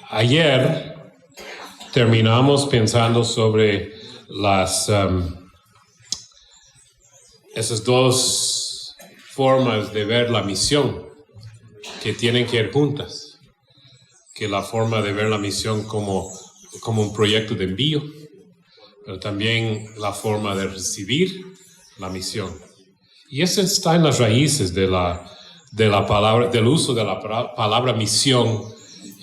Ayer terminamos pensando sobre esas dos formas de ver la misión que tienen que ir juntas. Que la forma de ver la misión como un proyecto de envío, pero también la forma de recibir la misión. Y eso está en las raíces de la palabra, del uso de la palabra misión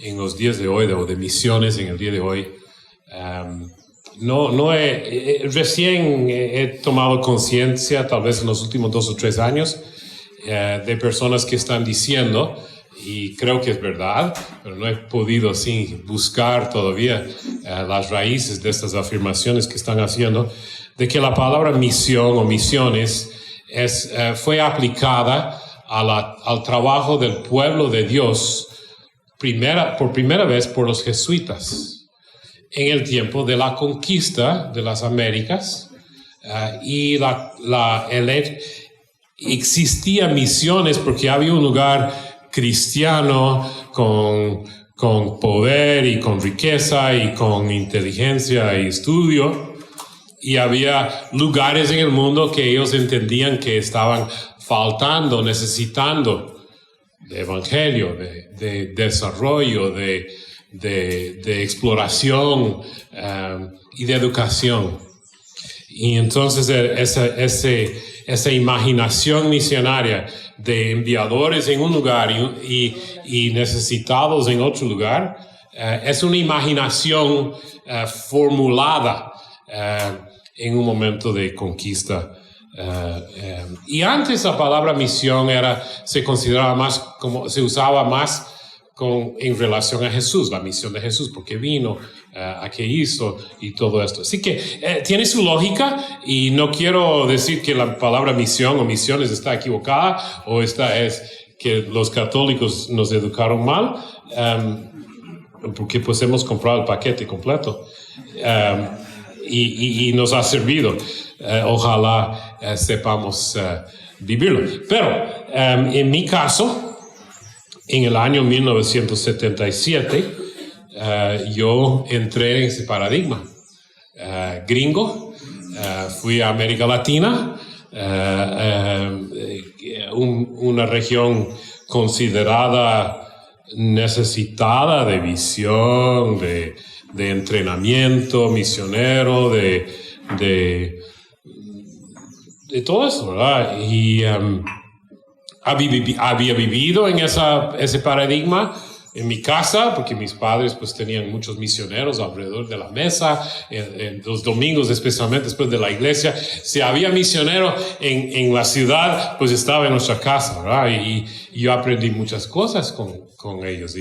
en los días de hoy, o de misiones en el día de hoy. Recién he tomado conciencia, tal vez en los últimos 2 o 3 años, de personas que están diciendo, y creo que es verdad, pero no he podido así buscar todavía las raíces de estas afirmaciones que están haciendo, de que la palabra misión o misiones fue aplicada al trabajo del pueblo de Dios por primera vez por los jesuitas en el tiempo de la conquista de las Américas, y existían misiones porque había un lugar cristiano con poder y con riqueza y con inteligencia y estudio, y había lugares en el mundo que ellos entendían que estaban faltando, necesitando de evangelio, de desarrollo, de exploración y de educación. Y entonces esa imaginación misionaria de enviadores en un lugar y necesitados en otro lugar, es una imaginación formulada en un momento de conquista. Y antes la palabra misión se consideraba más se usaba más en relación a Jesús, la misión de Jesús, porque vino, a qué hizo y todo esto. Así que tiene su lógica, y no quiero decir que la palabra misión o misiones está equivocada, o es que los católicos nos educaron mal, porque pues hemos comprado el paquete completo, y nos ha servido. Ojalá sepamos vivirlo. Pero en mi caso, en el año 1977, yo entré en ese paradigma gringo. Fui a América Latina, una región considerada necesitada de visión, de entrenamiento misionero, de todo eso, ¿verdad? Y había vivido en ese paradigma en mi casa, porque mis padres pues tenían muchos misioneros alrededor de la mesa, en los domingos, especialmente después de la iglesia. Si había misionero en la ciudad, pues estaba en nuestra casa, ¿verdad? Y yo aprendí muchas cosas con ellos.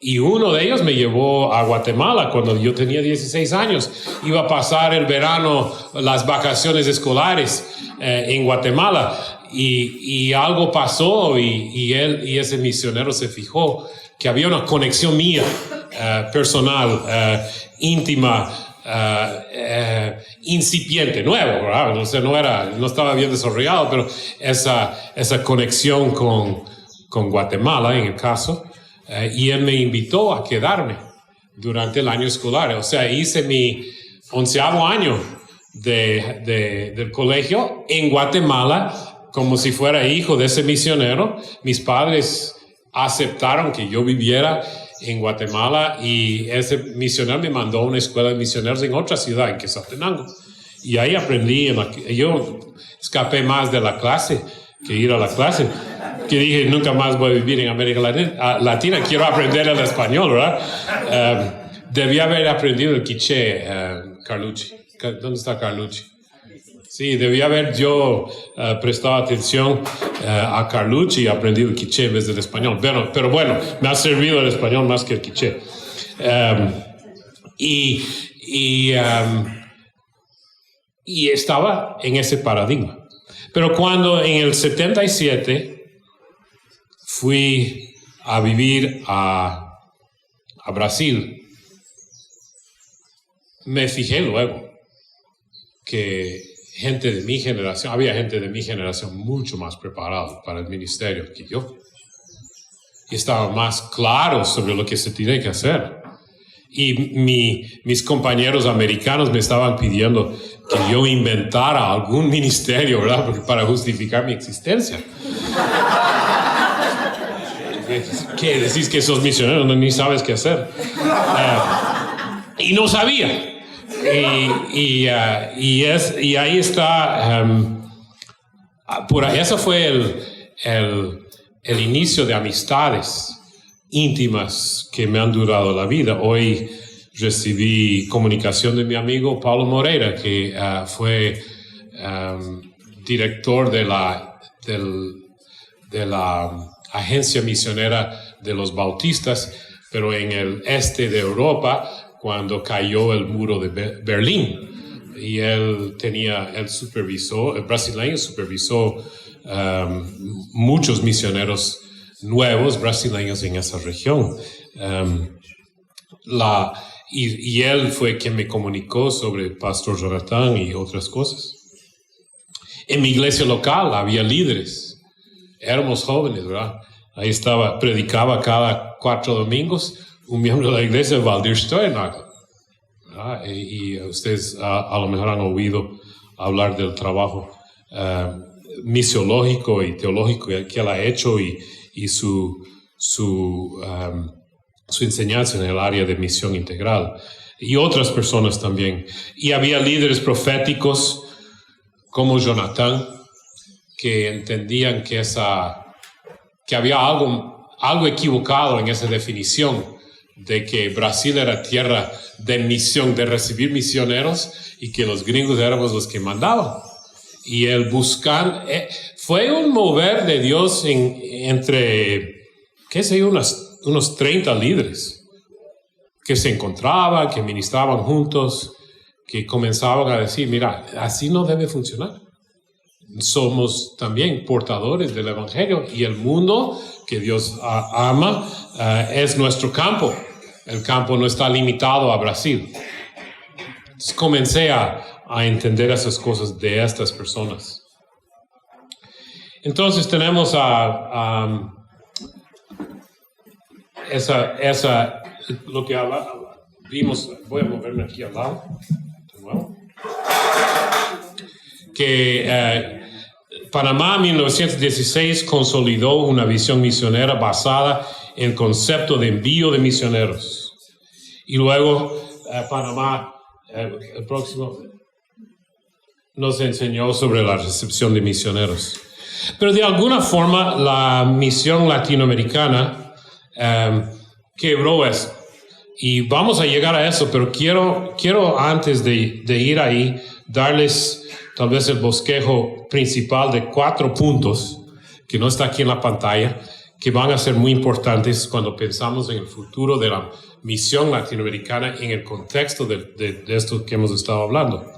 Y uno de ellos me llevó a Guatemala cuando yo tenía 16 años. Iba a pasar el verano, las vacaciones escolares en Guatemala. Y algo pasó, y ese misionero se fijó que había una conexión mía, personal, íntima, incipiente, nuevo, ¿verdad? O sea, no estaba bien desarrollado, pero esa conexión con Guatemala, en el caso. Y él me invitó a quedarme durante el año escolar. O sea, hice mi 11º año del colegio en Guatemala como si fuera hijo de ese misionero. Mis padres aceptaron que yo viviera en Guatemala, y ese misionero me mandó a una escuela de misioneros en otra ciudad, en Quetzaltenango. Y ahí aprendí. Yo escapé más de la clase que ir a la clase. Que dije, nunca más voy a vivir en América Latina, quiero aprender el español, ¿verdad? Debía haber aprendido el quiché, Carlucci. ¿Dónde está Carlucci? Sí, debía haber yo prestado atención a Carlucci y aprendido el quiché en vez del español. Pero bueno, me ha servido el español más que el quiché. Y estaba en ese paradigma. Pero cuando en el 77 fui a vivir a Brasil, me fijé luego que había gente de mi generación mucho más preparada para el ministerio que yo. y estaba más claro sobre lo que se tiene que hacer. Y mis compañeros americanos me estaban pidiendo que yo inventara algún ministerio, ¿verdad? Porque para justificar mi existencia. ¿Qué? Decís que sos misionero, ni sabes qué hacer. Y no sabía. Y ahí está. Ese fue el inicio de amistades íntimas que me han durado la vida. Hoy recibí comunicación de mi amigo Paulo Moreira, que fue director de la agencia misionera de los bautistas, pero en el este de Europa, cuando cayó el muro de Berlín. Y él supervisó, el brasileño supervisó muchos misioneros nuevos brasileños en esa región. Y él fue quien me comunicó sobre el pastor Jonathan y otras cosas. En mi iglesia local había líderes. Éramos jóvenes, ¿verdad? Ahí predicaba cada 4 domingos un miembro de la iglesia, Valdir Steuernagel. Y ustedes a lo mejor han oído hablar del trabajo misiológico y teológico que él ha hecho y su enseñanza en el área de misión integral, y otras personas también. Y había líderes proféticos como Jonathan que entendían que había algo equivocado en esa definición de que Brasil era tierra de misión, de recibir misioneros, y que los gringos éramos los que mandaban. Y el buscar fue un mover de Dios entre, qué sé yo, unos 30 líderes que se encontraban, que ministraban juntos, que comenzaban a decir, mira, así no debe funcionar. Somos también portadores del Evangelio, y el mundo que Dios ama es nuestro campo. El campo no está limitado a Brasil. Entonces comencé a entender esas cosas de estas personas. Entonces tenemos lo que vimos. Voy a moverme aquí al lado. Que Panamá en 1916 consolidó una visión misionera basada en el concepto de envío de misioneros. Y luego Panamá, el próximo, nos enseñó sobre la recepción de misioneros. Pero de alguna forma la misión latinoamericana quebró eso. Y vamos a llegar a eso, pero quiero antes de ir ahí, darles tal vez el bosquejo principal de 4 puntos, que no está aquí en la pantalla, que van a ser muy importantes cuando pensamos en el futuro de la misión latinoamericana en el contexto de esto que hemos estado hablando.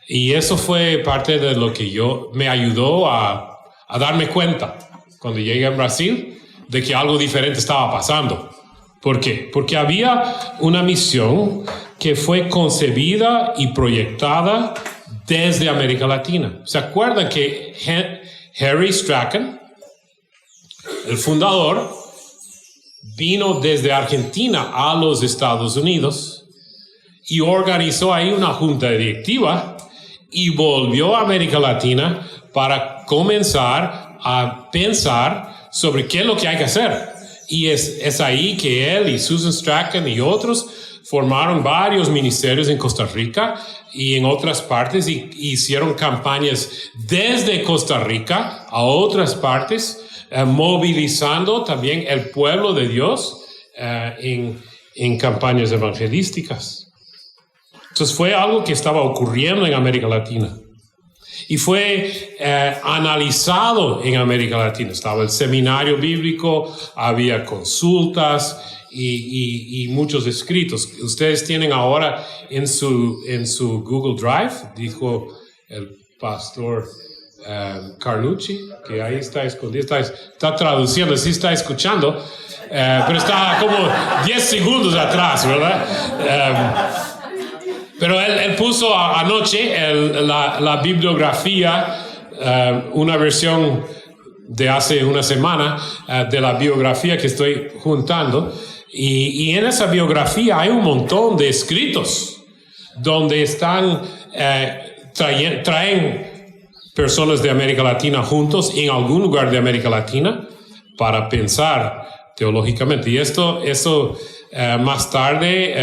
Y eso fue parte de lo que me ayudó a darme cuenta cuando llegué a Brasil de que algo diferente estaba pasando. ¿Por qué? Porque había una misión que fue concebida y proyectada desde América Latina. ¿Se acuerdan que Harry Strachan, el fundador, vino desde Argentina a los Estados Unidos y organizó ahí una junta directiva y volvió a América Latina para comenzar a pensar sobre qué es lo que hay que hacer? Y es ahí que él y Susan Strachan y otros formaron varios ministerios en Costa Rica y en otras partes, y hicieron campañas desde Costa Rica a otras partes, movilizando también el pueblo de Dios en campañas evangelísticas. Entonces fue algo que estaba ocurriendo en América Latina. Y fue analizado en América Latina. Estaba el seminario bíblico, había consultas y muchos escritos. Ustedes tienen ahora en su Google Drive, dijo el pastor Carlucci, que ahí está escondido, está traduciendo, sí está escuchando, pero está como 10 segundos atrás, ¿verdad? Pero él puso anoche la bibliografía, una versión de hace una semana de la biografía que estoy juntando. Y en esa biografía hay un montón de escritos donde están, traen personas de América Latina juntos en algún lugar de América Latina para pensar teológicamente. Y eso más tarde,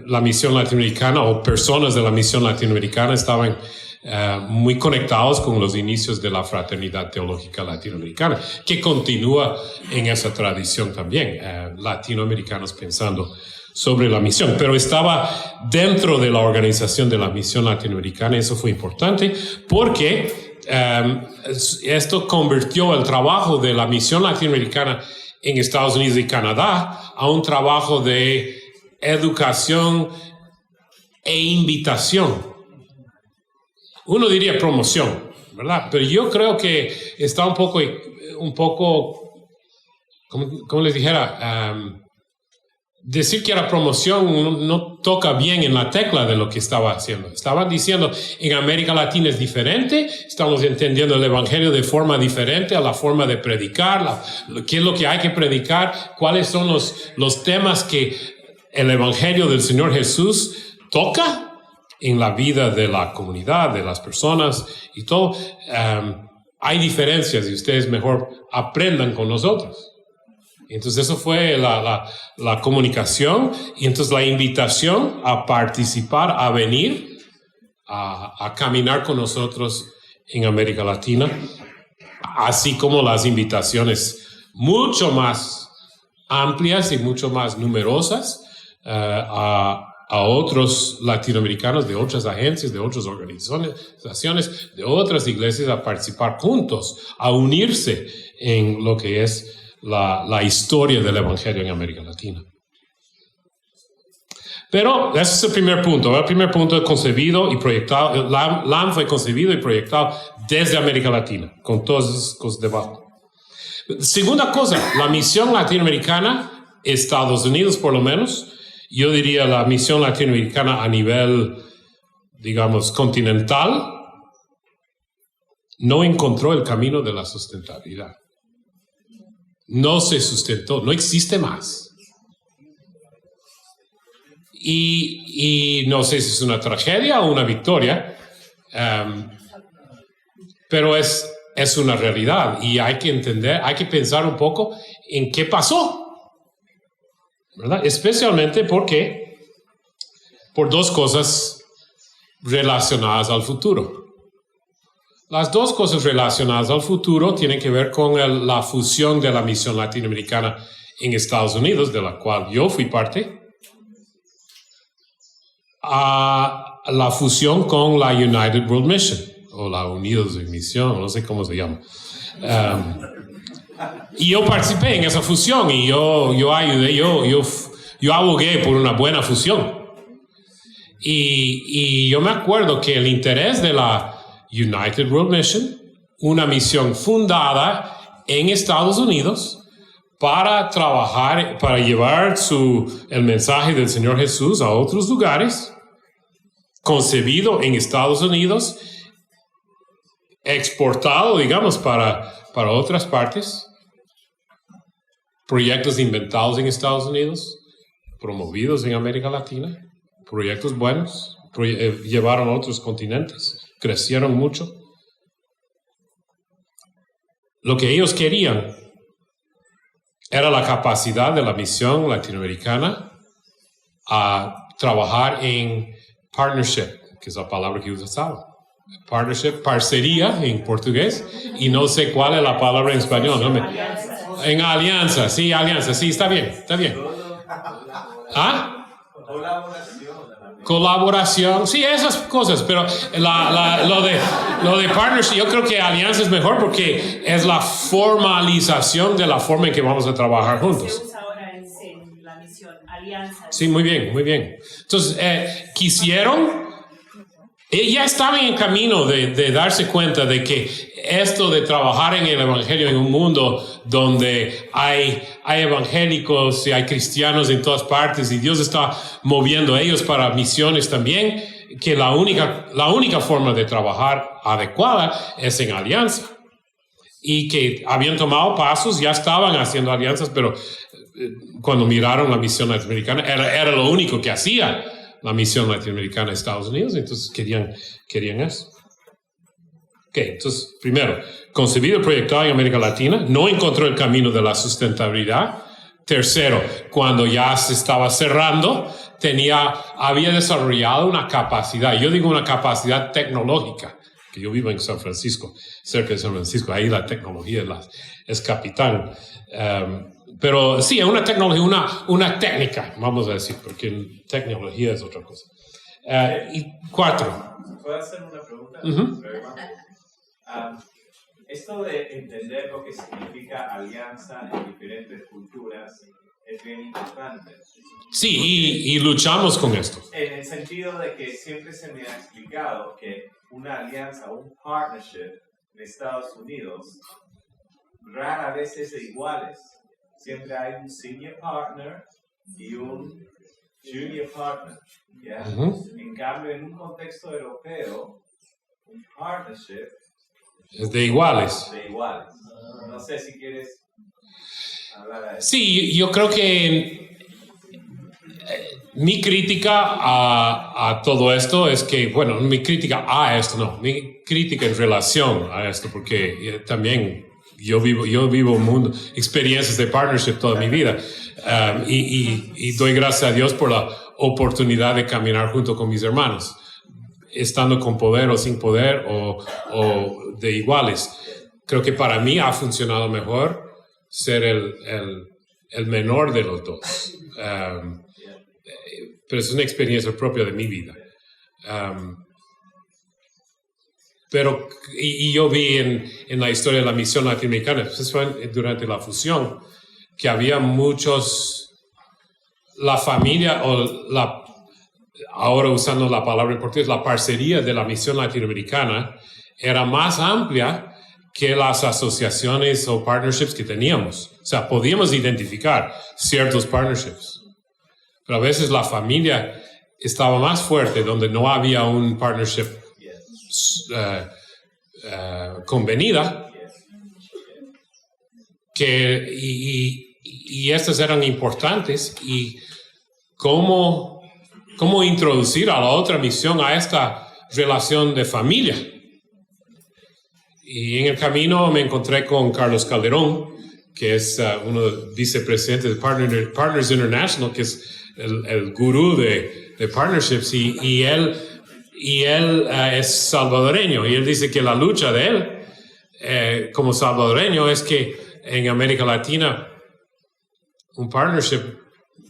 la misión latinoamericana o personas de la misión latinoamericana estaban muy conectados con los inicios de la fraternidad teológica latinoamericana, que continúa en esa tradición también, latinoamericanos pensando sobre la misión, pero estaba dentro de la organización de la misión latinoamericana. Eso fue importante porque esto convirtió el trabajo de la misión latinoamericana en Estados Unidos y Canadá a un trabajo de educación e invitación. Uno diría promoción, ¿verdad? Pero yo creo que está un poco, como les dijera, decir que era promoción no toca bien en la tecla de lo que estaba haciendo. Estaban diciendo, en América Latina es diferente, estamos entendiendo el Evangelio de forma diferente a la forma de predicar, qué es lo que hay que predicar, cuáles son los temas que el Evangelio del Señor Jesús toca en la vida de la comunidad, de las personas y todo. Hay diferencias y ustedes mejor aprendan con nosotros. Entonces eso fue la comunicación y entonces la invitación a participar, a venir, a caminar con nosotros en América Latina, así como las invitaciones mucho más amplias y mucho más numerosas a otros latinoamericanos de otras agencias, de otras organizaciones, de otras iglesias a participar juntos, a unirse en lo que es la historia del Evangelio en América Latina. Pero ese es el primer punto. El primer punto es concebido y proyectado. LAM fue concebido y proyectado desde América Latina, con todas esas cosas debajo. Segunda cosa, la misión latinoamericana, Estados Unidos por lo menos, yo diría la misión latinoamericana a nivel, digamos, continental, no encontró el camino de la sustentabilidad. No se sustentó, no existe más. Y no sé si es una tragedia o una victoria, pero es una realidad y hay que entender, hay que pensar un poco en qué pasó. ¿Verdad? Especialmente porque por dos cosas relacionadas al futuro. Las dos cosas relacionadas al futuro tienen que ver con la fusión de la misión latinoamericana en Estados Unidos, de la cual yo fui parte, a la fusión con la United World Mission, o la Unidos en Misión, no sé cómo se llama. Y yo participé en esa fusión y yo ayudé, yo abogué por una buena fusión. Y yo me acuerdo que el interés de la United World Mission, una misión fundada en Estados Unidos para trabajar, para llevar el mensaje del Señor Jesús a otros lugares, concebido en Estados Unidos, exportado, digamos, para otras partes, proyectos inventados en Estados Unidos, promovidos en América Latina, proyectos buenos, llevaron a otros continentes, crecieron mucho. Lo que ellos querían era la capacidad de la misión latinoamericana a trabajar en partnership, que es la palabra que usaba. Partnership, parcería en portugués, y no sé cuál es la palabra en español. En alianza, sí, está bien. ¿Ah? Colaboración, sí, esas cosas, pero lo de partnership, yo creo que alianza es mejor porque es la formalización de la forma en que vamos a trabajar juntos. Se usa ahora en la misión, alianza. Sí, muy bien. Entonces, ya estaban en camino de darse cuenta de que esto de trabajar en el Evangelio en un mundo donde hay evangélicos y hay cristianos en todas partes y Dios está moviendo a ellos para misiones también, que la única forma de trabajar adecuada es en alianza. y que habían tomado pasos, ya estaban haciendo alianzas, pero cuando miraron la misión latinoamericana, era lo único que hacía la misión latinoamericana de Estados Unidos, entonces querían eso. Ok, entonces, primero, concebido y proyectado en América Latina, no encontró el camino de la sustentabilidad. Tercero, cuando ya se estaba cerrando, había desarrollado una capacidad, yo digo una capacidad tecnológica, que yo vivo en San Francisco, cerca de San Francisco, ahí la tecnología es capital. Pero sí, es una tecnología, una técnica, vamos a decir, porque tecnología es otra cosa. Y 4. ¿Puedo hacer una pregunta? Uh-huh. Esto de entender lo que significa alianza en diferentes culturas es bien importante. Sí, y luchamos con esto. En el sentido de que siempre se me ha explicado que una alianza, un partnership en Estados Unidos, rara vez es de iguales. Siempre hay un senior partner y un junior partner. ¿Ya? Uh-huh. En cambio, en un contexto europeo, un partnership es de iguales. De iguales. No sé si quieres hablar de eso. Sí, yo creo que mi crítica a todo esto es que, bueno, mi crítica a esto, no, mi crítica en relación a esto, porque también yo vivo un mundo, experiencias de partnership toda mi vida, y doy gracias a Dios por la oportunidad de caminar junto con mis hermanos, estando con poder o sin poder o de iguales. Creo que para mí ha funcionado mejor ser el menor de los dos. Pero es una experiencia propia de mi vida. Pero yo vi en la historia de la misión latinoamericana, durante la fusión, que había la familia ahora usando la palabra en portugués, la parcería de la misión latinoamericana era más amplia que las asociaciones o partnerships que teníamos. O sea, podíamos identificar ciertos partnerships, pero a veces la familia estaba más fuerte donde no había un partnership convenida, y estas eran importantes, y cómo introducir a la otra misión a esta relación de familia. Y en el camino me encontré con Carlos Calderón, que es uno de los vicepresidentes de Partners International, que es el gurú de partnerships, y él es salvadoreño, y él dice que la lucha de él como salvadoreño es que en América Latina un partnership,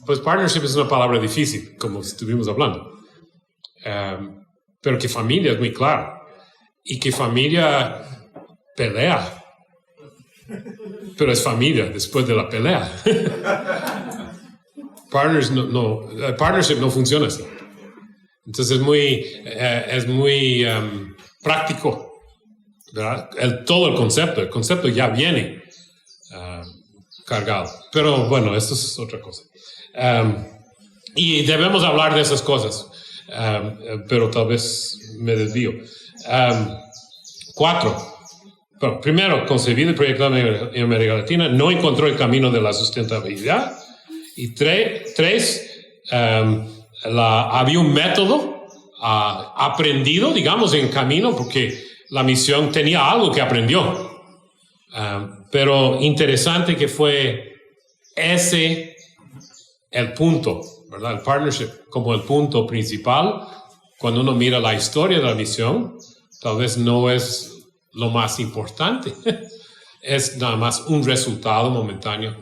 pues partnership es una palabra difícil, como estuvimos hablando, pero que familia es muy claro, y que familia pelea, pero es familia después de la pelea. Partnership no funciona así. Entonces es muy práctico, ¿verdad? Todo el concepto ya viene cargado. Pero bueno, esto es otra cosa. Y debemos hablar de esas cosas, pero tal vez me desvío. 4. Bueno, primero, concebido y proyectado en América Latina, no encontró el camino de la sustentabilidad. Y 3, había un método aprendido, digamos, en camino, porque la misión tenía algo que aprendió. Pero interesante que fue ese el punto, ¿verdad? El partnership como el punto principal. Cuando uno mira la historia de la misión, tal vez no es lo más importante. Es nada más un resultado momentáneo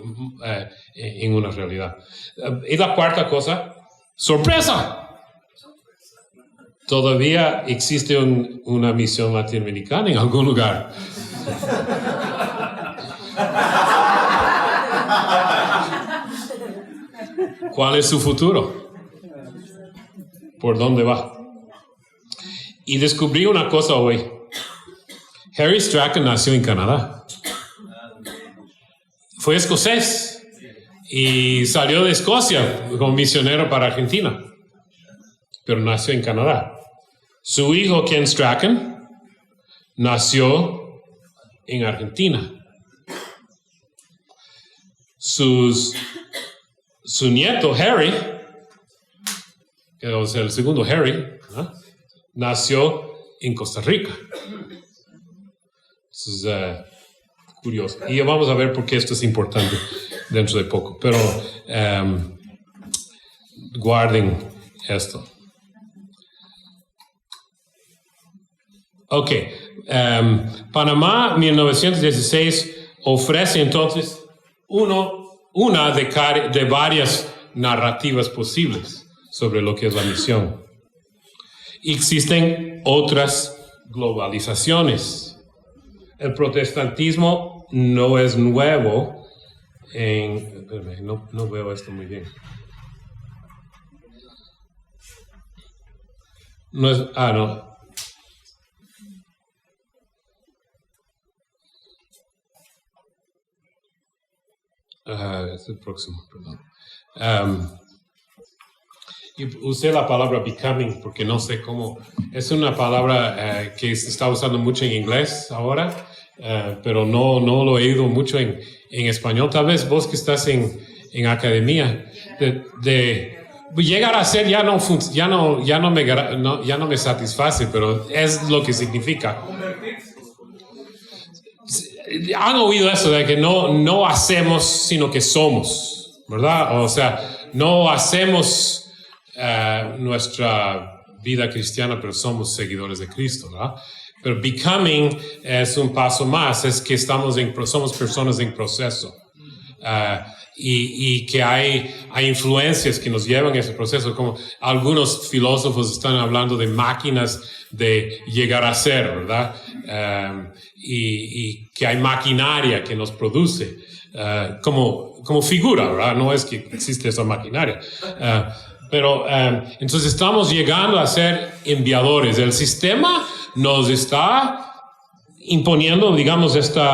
en una realidad. Y la cuarta cosa, ¡sorpresa! Todavía existe una misión latinoamericana en algún lugar. ¿Cuál es su futuro? ¿Por dónde va? Y descubrí una cosa hoy. Harry Strachan nació en Canadá. Fue escocés y salió de Escocia como misionero para Argentina, pero nació en Canadá. Su hijo Ken Strachan nació en Argentina. Su nieto, Harry, que es el segundo Harry, ¿no?, nació en Costa Rica. Entonces, curioso. Y vamos a ver por qué esto es importante dentro de poco. Pero guarden esto. Ok. Panamá, 1916, ofrece entonces una de varias narrativas posibles sobre lo que es la misión. Existen otras globalizaciones. El protestantismo no es nuevo espérame, no veo esto muy bien. No es, no. Es el próximo, perdón. Y usé la palabra becoming porque no sé cómo. Es una palabra que se está usando mucho en inglés ahora, pero no lo he oído mucho en español. Tal vez vos que estás en academia, de llegar a ser ya no me satisface, pero es lo que significa. Han oído eso de que no hacemos, sino que somos, ¿verdad? O sea, no hacemos nuestra vida cristiana, pero somos seguidores de Cristo, ¿verdad? Pero becoming es un paso más, es que somos personas en proceso. Y que hay influencias que nos llevan a ese proceso, como algunos filósofos están hablando de máquinas de llegar a ser, ¿verdad? Y que hay maquinaria que nos produce como figura, ¿verdad? No es que existe esa maquinaria. Pero entonces estamos llegando a ser enviadores. El sistema nos está imponiendo, digamos, este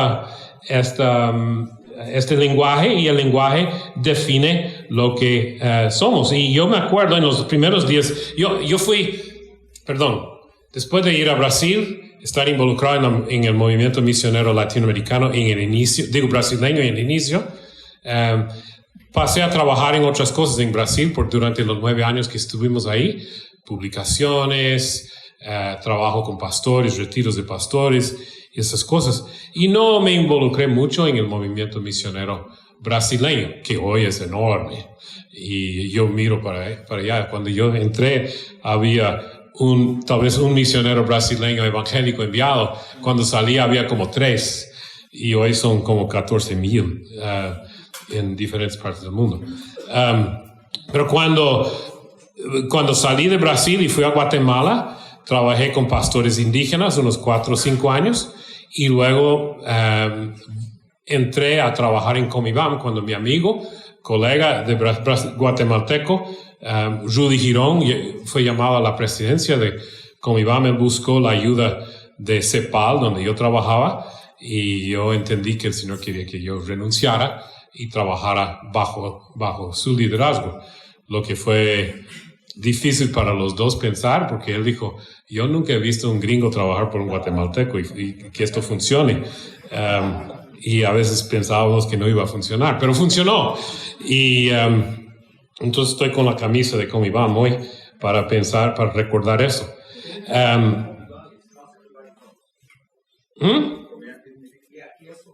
lenguaje, y el lenguaje define lo que somos. Y yo me acuerdo en los primeros días, después de ir a Brasil, estar involucrado en el movimiento misionero latinoamericano en el inicio, brasileño en el inicio, pasé a trabajar en otras cosas en Brasil durante los 9 años que estuvimos ahí, publicaciones, trabajo con pastores, retiros de pastores, y esas cosas. Y no me involucré mucho en el movimiento misionero brasileño, que hoy es enorme. Y yo miro para allá. Cuando yo entré, había tal vez un misionero brasileño evangélico enviado. Cuando salí había como 3. Y hoy son como 14,000 en diferentes partes del mundo. Pero cuando salí de Brasil y fui a Guatemala, trabajé con pastores indígenas unos 4 o 5 años, y luego entré a trabajar en Comibam cuando mi amigo, colega de guatemalteco, Rudy Girón, fue llamado a la presidencia de Comibam. Él buscó la ayuda de CEPAL, donde yo trabajaba, y yo entendí que el Señor quería que yo renunciara y trabajara bajo su liderazgo, lo que fue difícil para los dos pensar, porque él dijo: yo nunca he visto un gringo trabajar por un guatemalteco y que esto funcione. Y a veces pensábamos que no iba a funcionar, pero funcionó. Y entonces estoy con la camisa de Comibam hoy para recordar eso.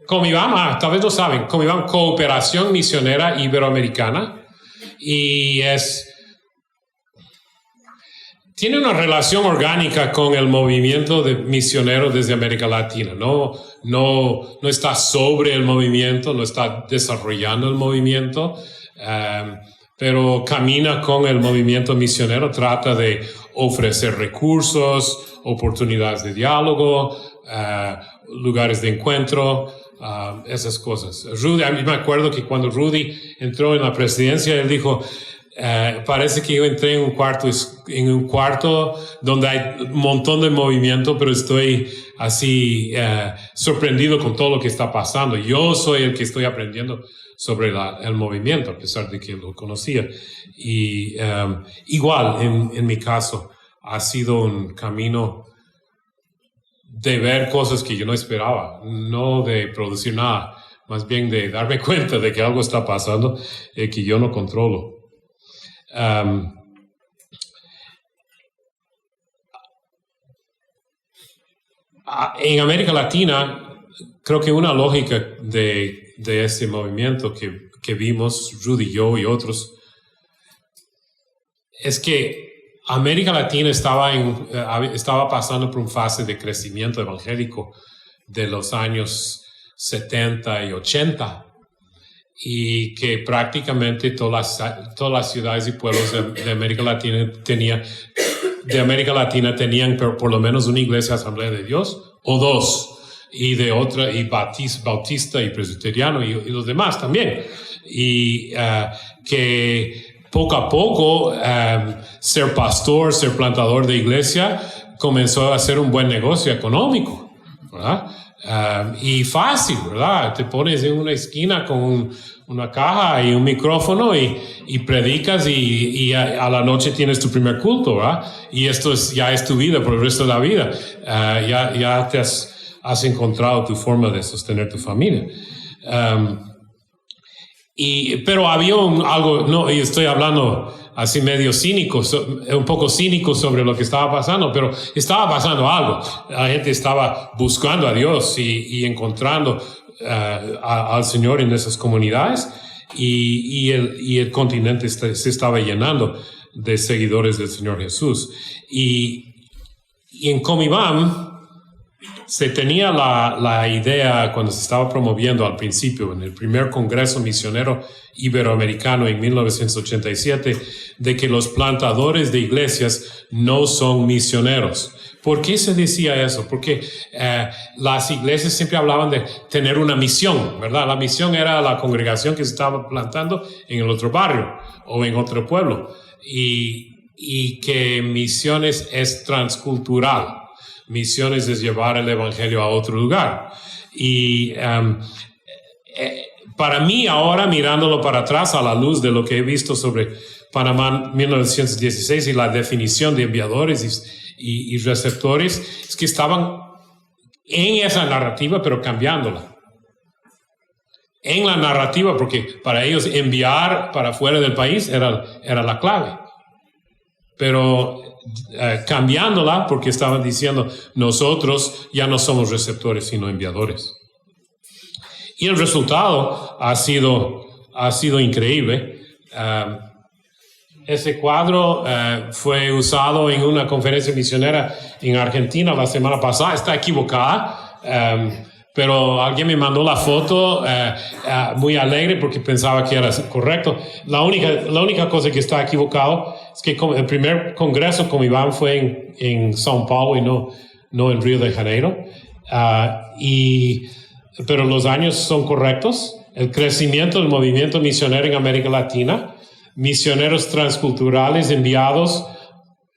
Comibam, tal vez lo saben, Comibam, Cooperación Misionera Iberoamericana, y tiene una relación orgánica con el movimiento de misioneros desde América Latina. No está sobre el movimiento, no está desarrollando el movimiento, pero camina con el movimiento misionero, trata de ofrecer recursos, oportunidades de diálogo, lugares de encuentro, esas cosas. Rudy, a mí me acuerdo que cuando Rudy entró en la presidencia, él dijo: parece que yo entré en un cuarto donde hay un montón de movimiento, pero estoy así sorprendido con todo lo que está pasando. Yo soy el que estoy aprendiendo sobre el movimiento, a pesar de que lo conocía. Y igual, en mi caso, ha sido un camino de ver cosas que yo no esperaba, no de producir nada, más bien de darme cuenta de que algo está pasando que yo no controlo. En América Latina, creo que una lógica de ese movimiento que vimos, Rudy, yo y otros, es que América Latina estaba pasando por una fase de crecimiento evangélico de los años 70 y 80, y que prácticamente todas las ciudades y pueblos de América Latina tenían por lo menos una iglesia Asamblea de Dios o dos, y de otra, y bautista y presbiteriano y los demás también, y que poco a poco ser pastor, ser plantador de iglesia comenzó a ser un buen negocio económico, ¿verdad? Y fácil, ¿verdad? Te pones en una esquina con una caja y un micrófono y predicas y a la noche tienes tu primer culto, ¿verdad? Y esto ya es tu vida por el resto de la vida. Ya te has encontrado tu forma de sostener tu familia. Pero había algo, no, y estoy hablando así medio cínico, un poco cínico sobre lo que estaba pasando, pero estaba pasando algo. La gente estaba buscando a Dios y encontrando al Señor en esas comunidades, y el continente se estaba llenando de seguidores del Señor Jesús. Y en Comibam se tenía la idea, cuando se estaba promoviendo al principio, en el primer Congreso Misionero Iberoamericano en 1987, de que los plantadores de iglesias no son misioneros. ¿Por qué se decía eso? Porque las iglesias siempre hablaban de tener una misión, ¿verdad? La misión era la congregación que se estaba plantando en el otro barrio o en otro pueblo. Y que misiones es transcultural. Misiones es llevar el evangelio a otro lugar. Y para mí ahora, mirándolo para atrás a la luz de lo que he visto sobre Panamá 1916 y la definición de enviadores y receptores, es que estaban en esa narrativa, pero cambiándola. En la narrativa, porque para ellos enviar para fuera del país era la clave. Pero cambiándola, porque estaban diciendo, nosotros ya no somos receptores, sino enviadores. Y el resultado ha sido increíble. Ese cuadro fue usado en una conferencia misionera en Argentina la semana pasada. Está equivocada, pero alguien me mandó la foto muy alegre porque pensaba que era correcto. La única cosa que está equivocado es que el primer congreso con Iván fue en São Paulo y no en Río de Janeiro. Pero los años son correctos. El crecimiento del movimiento misionero en América Latina, misioneros transculturales enviados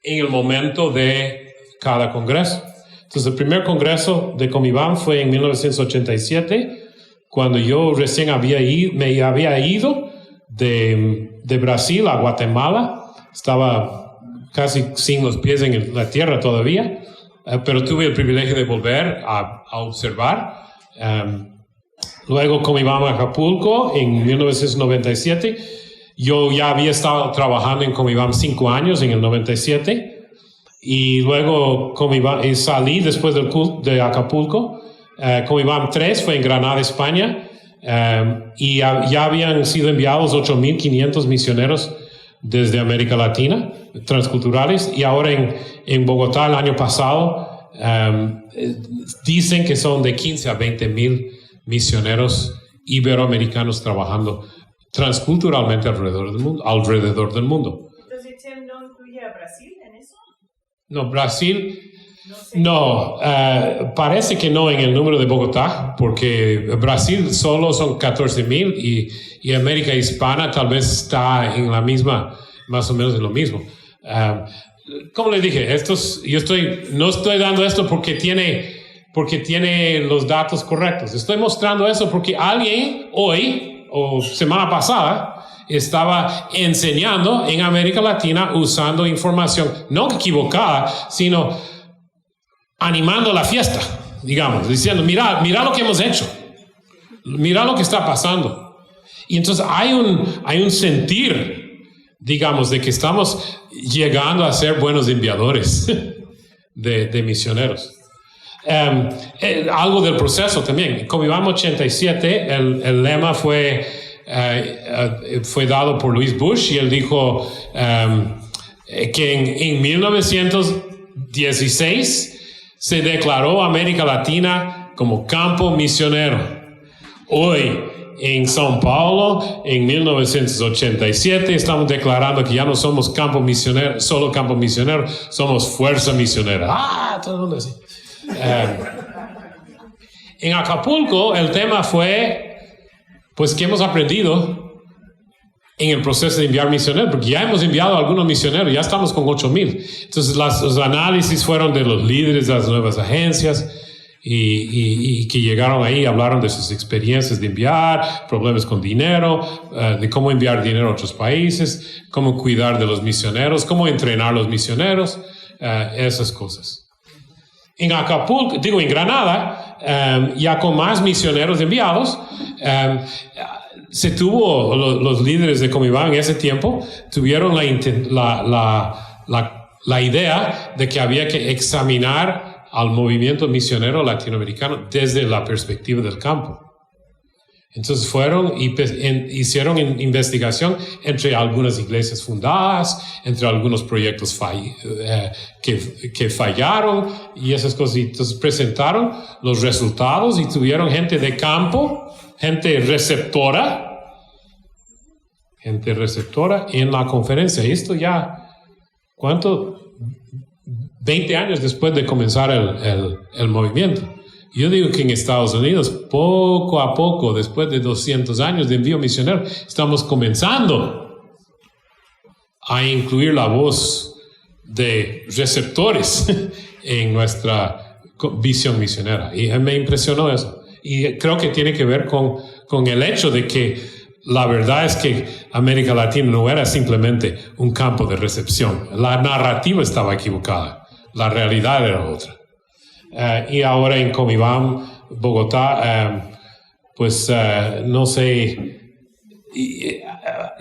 en el momento de cada congreso. Entonces, el primer congreso de Comibam fue en 1987, cuando yo recién me había ido de Brasil a Guatemala. Estaba casi sin los pies en la tierra todavía, pero tuve el privilegio de volver a observar. Luego Comibam a Acapulco en 1997. Yo ya había estado trabajando en Comibam 5 años en el 97. Y luego salí después de Acapulco. Comibam 3 fue en Granada, España, y ya habían sido enviados 8,500 misioneros desde América Latina, transculturales, y ahora en Bogotá el año pasado dicen que son de 15 a 20,000 misioneros iberoamericanos trabajando transculturalmente alrededor del mundo. Entonces, Tim, ¿no incluye a Brasil en eso? No, Brasil, no, parece que no en el número de Bogotá, porque Brasil solo son 14,000 y América Hispana tal vez está en la misma, más o menos en lo mismo. Como les dije, no estoy dando esto porque tiene los datos correctos. Estoy mostrando eso porque alguien hoy o semana pasada estaba enseñando en América Latina usando información no equivocada, sino animando la fiesta, digamos, diciendo, mira lo que hemos hecho, mira lo que está pasando. Y entonces hay un sentir, digamos, de que estamos llegando a ser buenos enviadores de misioneros. Algo del proceso también. Convivamos 87, el lema fue dado por Luis Bush, y él dijo que en 1916 se declaró América Latina como campo misionero. Hoy, en São Paulo, en 1987, estamos declarando que ya no somos campo misionero, solo campo misionero, somos fuerza misionera. Todo el mundo así. En Acapulco, el tema fue, pues, ¿qué hemos aprendido en el proceso de enviar misioneros? Porque ya hemos enviado a algunos misioneros, ya estamos con 8,000. Entonces, los análisis fueron de los líderes de las nuevas agencias, y que llegaron ahí, hablaron de sus experiencias de enviar, problemas con dinero, de cómo enviar dinero a otros países, cómo cuidar de los misioneros, cómo entrenar a los misioneros, esas cosas. En Acapulco, en Granada, ya con más misioneros enviados, se tuvo, los líderes de Comiván en ese tiempo tuvieron la idea de que había que examinar al movimiento misionero latinoamericano desde la perspectiva del campo. Entonces fueron y hicieron investigación entre algunas iglesias fundadas, entre algunos proyectos que fallaron y esas cosas. Entonces presentaron los resultados y tuvieron gente de campo, gente receptora en la conferencia. Y esto ya, ¿cuánto? 20 años después de comenzar el movimiento. Yo digo que en Estados Unidos, poco a poco, después de 200 años de envío misionero, estamos comenzando a incluir la voz de receptores en nuestra visión misionera. Y me impresionó eso. Y creo que tiene que ver con el hecho de que la verdad es que América Latina no era simplemente un campo de recepción. La narrativa estaba equivocada. La realidad era otra. Y ahora en Comiván, Bogotá, no sé,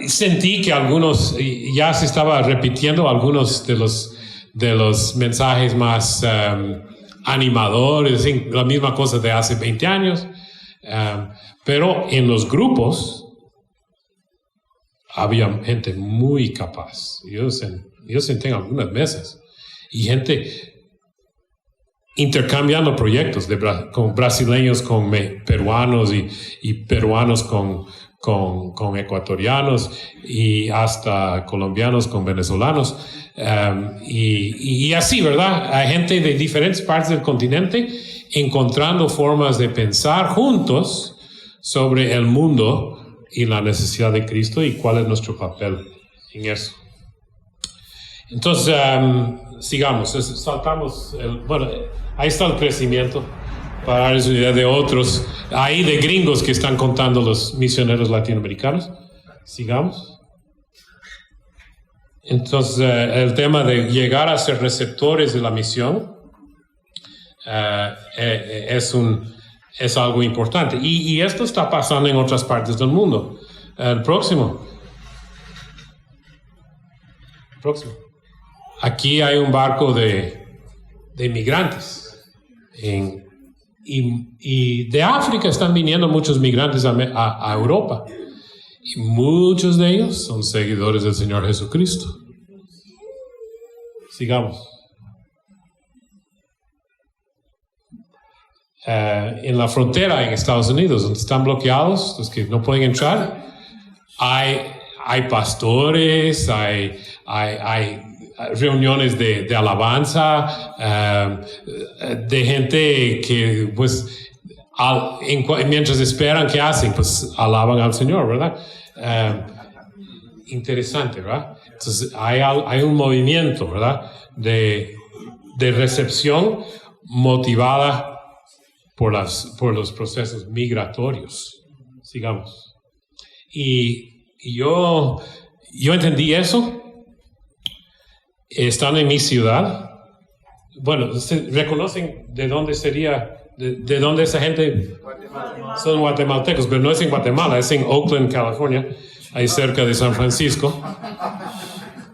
sentí que algunos, ya se estaba repitiendo algunos de los mensajes más animadores, la misma cosa de hace 20 años, pero en los grupos había gente muy capaz. Yo senté en algunas mesas y gente intercambiando proyectos con brasileños, con peruanos y peruanos con ecuatorianos y hasta colombianos con venezolanos, y así, ¿verdad? Hay gente de diferentes partes del continente encontrando formas de pensar juntos sobre el mundo y la necesidad de Cristo y cuál es nuestro papel en eso. Entonces, sigamos, saltamos, ahí está el crecimiento, para darles una idea de otros, ahí de gringos que están contando los misioneros latinoamericanos. Sigamos. Entonces, el tema de llegar a ser receptores de la misión es algo importante. Y esto está pasando en otras partes del mundo. El próximo. Aquí hay un barco de migrantes. Y de África están viniendo muchos migrantes a Europa. Y muchos de ellos son seguidores del Señor Jesucristo. Sigamos. En la frontera en Estados Unidos, donde están bloqueados, los que no pueden entrar, hay pastores, hay reuniones de alabanza, de gente que, pues, mientras esperan, ¿qué hacen? Pues alaban al Señor, ¿verdad? Interesante, ¿verdad? Entonces, hay un movimiento, ¿verdad? De recepción motivada por los procesos migratorios. Sigamos. Y yo entendí eso estando en mi ciudad, bueno, ¿reconocen de dónde sería, de dónde esa gente? Son guatemaltecos, pero no es en Guatemala, es en Oakland, California, ahí cerca de San Francisco.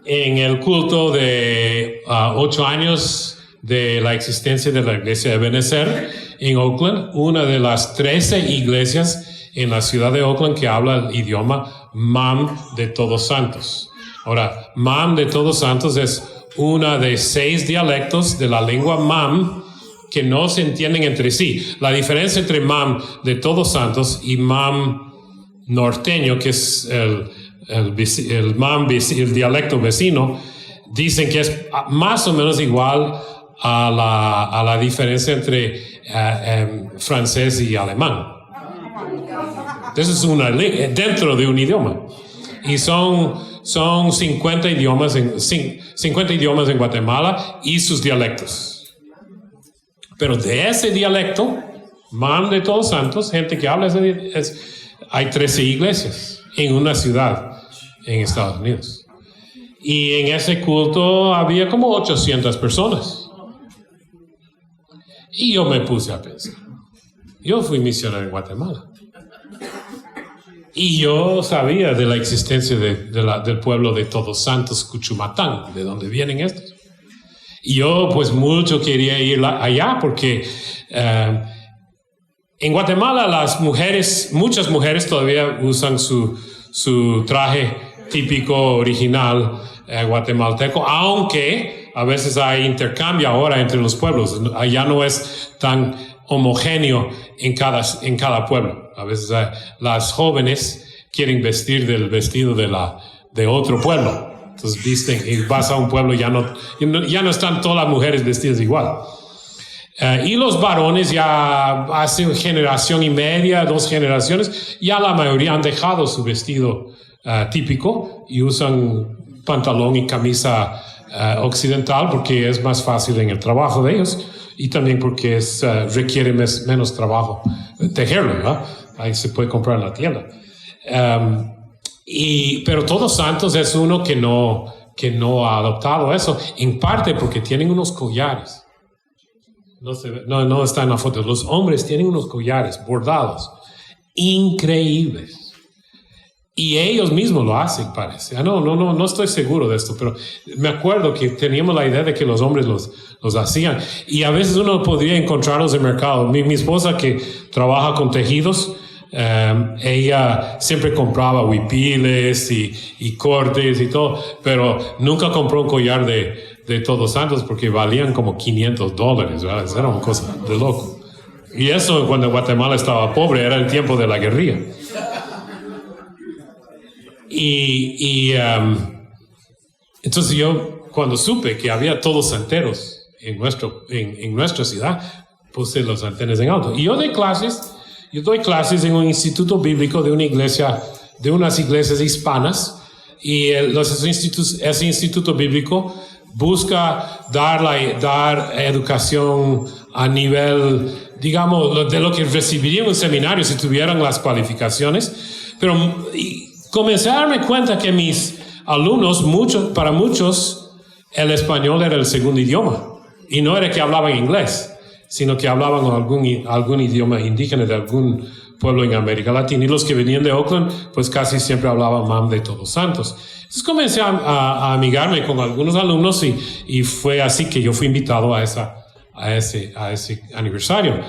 En el culto de 8 años de la existencia de la iglesia de Ebenezer en Oakland, una de las 13 iglesias en la ciudad de Oakland que habla el idioma Mam de Todos Santos. Ahora, Mam de Todos Santos es una de 6 dialectos de la lengua Mam que no se entienden entre sí. La diferencia entre Mam de Todos Santos y Mam norteño, que es el dialecto vecino, dicen que es más o menos igual a la diferencia entre francés y alemán. Eso es dentro de un idioma. Y son 50 idiomas en Guatemala y sus dialectos. Pero de ese dialecto, Mam de Todos Santos, gente que habla hay 13 iglesias en una ciudad en Estados Unidos. Y en ese culto había como 800 personas. Y yo me puse a pensar. Yo fui misionero en Guatemala. Y yo sabía de la existencia del pueblo de Todos Santos, Cuchumatán, de donde vienen estos. Y yo pues mucho quería ir allá porque en Guatemala muchas mujeres todavía usan su traje típico original guatemalteco, aunque a veces hay intercambio ahora entre los pueblos. Allá no es tan homogéneo en cada pueblo. A veces las jóvenes quieren vestir del vestido de otro pueblo. Entonces visten y vas a un pueblo y ya no están todas las mujeres vestidas igual. Y los varones ya hace generación y media, 2 generaciones, ya la mayoría han dejado su vestido típico y usan pantalón y camisa occidental porque es más fácil en el trabajo de ellos y también porque requiere menos trabajo tejerlo, ¿verdad? Ahí se puede comprar en la tienda. Pero Todos Santos es uno que no ha adoptado eso, en parte porque tienen unos collares. No está en la foto. Los hombres tienen unos collares bordados increíbles. Y ellos mismos lo hacen, parece. No estoy seguro de esto, pero me acuerdo que teníamos la idea de que los hombres los hacían. Y a veces uno podría encontrarlos en el mercado. Mi esposa, que trabaja con tejidos, ella siempre compraba huipiles y cortes y todo, pero nunca compró un collar de Todos Santos porque valían como $500, ¿verdad? Era una cosa de loco. Y eso cuando Guatemala estaba pobre, era el tiempo de la guerrilla. Entonces yo, cuando supe que había todos santeros en nuestra ciudad, puse los antenas en alto. Y yo doy clases en un instituto bíblico de unas iglesias hispanas, y ese instituto bíblico busca dar educación a nivel, digamos, de lo que recibiría un seminario si tuvieran las cualificaciones. Pero comencé a darme cuenta que mis alumnos, para muchos, el español era el segundo idioma. Y no era que hablaban inglés, sino que hablaban algún idioma indígena de algún pueblo en América Latina. Y los que venían de Oakland, pues casi siempre hablaban Mam de Todos Santos. Entonces comencé a amigarme con algunos alumnos y fue así que yo fui invitado a ese aniversario.